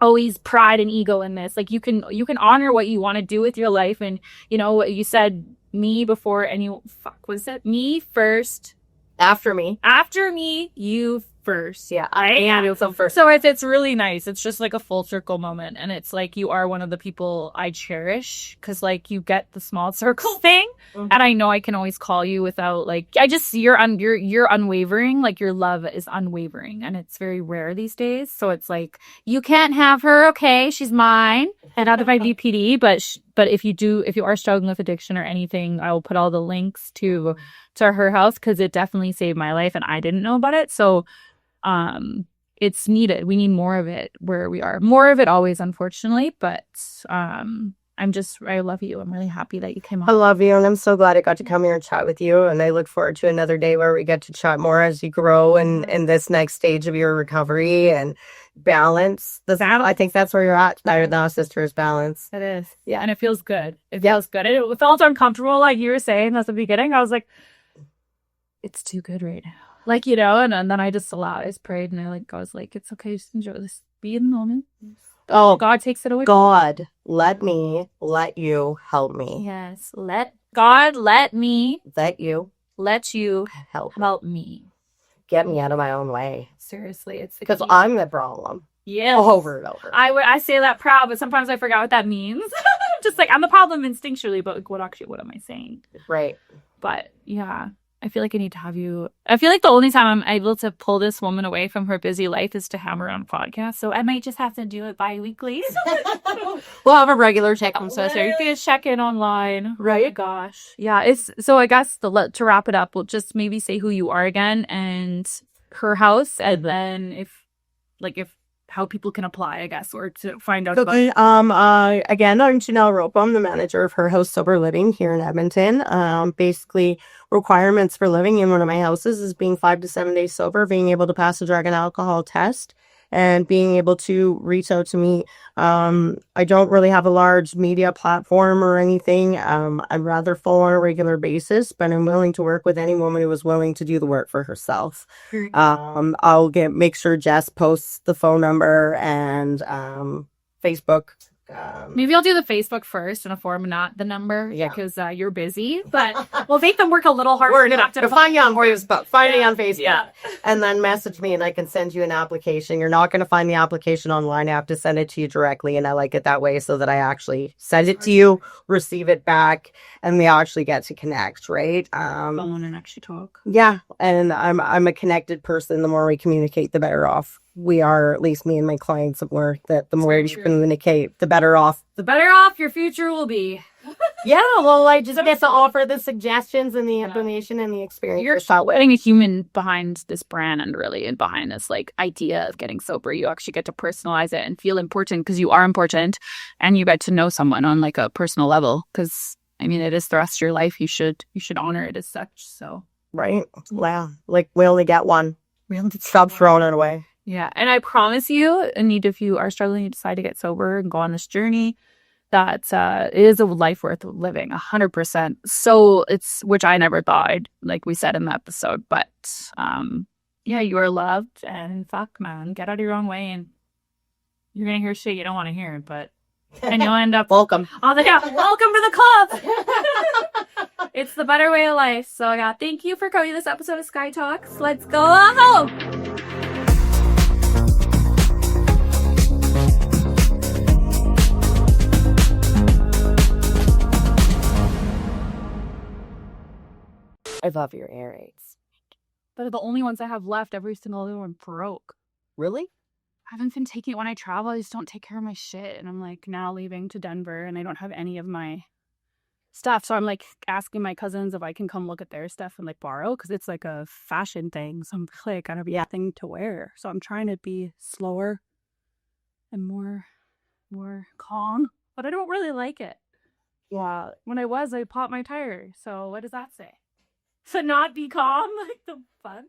always pride and ego in this. Like you can honor what you want to do with your life, and you know what you said, me before any fuck was it me first, After me. after me, you first. Yeah, I am the first. So it's really nice. It's just like a full circle moment, and it's like you are one of the people I cherish because like you get the small circle thing, and I know I can always call you without like I just see you're unwavering. Like your love is unwavering, and it's very rare these days. So it's like you can't have her. Okay, she's mine and out of my BPD. But if you are struggling with addiction or anything, I will put all the links to her house because it definitely saved my life, and I didn't know about it. So it's needed. We need more of it where we are. More of it always, unfortunately, but I love you. I'm really happy that you came on. I love you, and I'm so glad I got to come here and chat with you, and I look forward to another day where we get to chat more as you grow and in this next stage of your recovery and balance. I think that's where you're at now, sister, is balance. It is. Yeah. And it feels good. It feels good. It felt uncomfortable, like you were saying at the beginning. I was like, it's too good right now. Like, you know, and then I just prayed, and I was like, it's okay, just enjoy this. Be in the moment. Oh, God takes it away. God, let you help me. Yes. Let me Let you help me. get me out of my own way. Seriously, it's because I'm the problem. Yeah. Over and over. I say that proud, but sometimes I forget what that means. Just like I'm the problem instinctually, but like, what am I saying? Right. But yeah. I feel like I need to have you. I feel like the only time I'm able to pull this woman away from her busy life is to have her on podcast. So I might just have to do it bi-weekly. We'll have a regular check-in session. You can check in online. Right? Gosh. Yeah. So I guess to wrap it up, we'll just maybe say who you are again and her house, and then if how people can apply, I guess, or to find out. Again, I'm Janelle Ropo. I'm the manager of Her House Sober Living here in Edmonton. Basically, requirements for living in one of my houses is being 5 to 7 days sober, being able to pass a drug and alcohol test, and being able to reach out to me. I don't really have a large media platform or anything. I'm rather full on a regular basis, but I'm willing to work with any woman who is willing to do the work for herself. I'll make sure Jess posts the phone number and Facebook. Maybe I'll do the Facebook first in a form, not the number, because you're busy. But we'll make them work a little harder. We're going to find you on Facebook. Find me on Facebook. Yeah. And then message me, and I can send you an application. You're not going to find the application online. I have to send it to you directly, and I like it that way so that I actually send it to you, receive it back, and we actually get to connect, right? Phone and actually talk. Yeah, and I'm a connected person. The more we communicate, the better off we are, at least me and my clients at work, that the more you communicate, the better off your future will be. Yeah, well, I just get to offer the suggestions and the information and the experience. You're putting a human behind this brand and behind this like idea of getting sober. You actually get to personalize it and feel important because you are important, and you get to know someone on like a personal level because I mean it is the rest of your life. You should honor it as such. So right, wow, like we only get one. We have to stop throwing it away. Yeah, and I promise you, and if you are struggling, you decide to get sober and go on this journey, that it is a life worth living, 100%. So which I never thought, like we said in the episode, but yeah, you are loved, and fuck, man, get out of your own way, and you're gonna hear shit you don't want to hear, and you'll end up welcome. Oh, yeah, welcome to the club. It's the better way of life. So yeah, thank you for coming to this episode of Sky Talks. Let's go home. I love your air raids. They're the only ones I have left. Every single other one broke. Really? I haven't been taking it when I travel. I just don't take care of my shit. And I'm like now leaving to Denver and I don't have any of my stuff. So I'm like asking my cousins if I can come look at their stuff and like borrow because it's like a fashion thing. So I'm like, gotta be a thing to wear. So I'm trying to be slower and more calm. But I don't really like it. Yeah. When I popped my tire. So what does that say? To not be calm? Like the fun?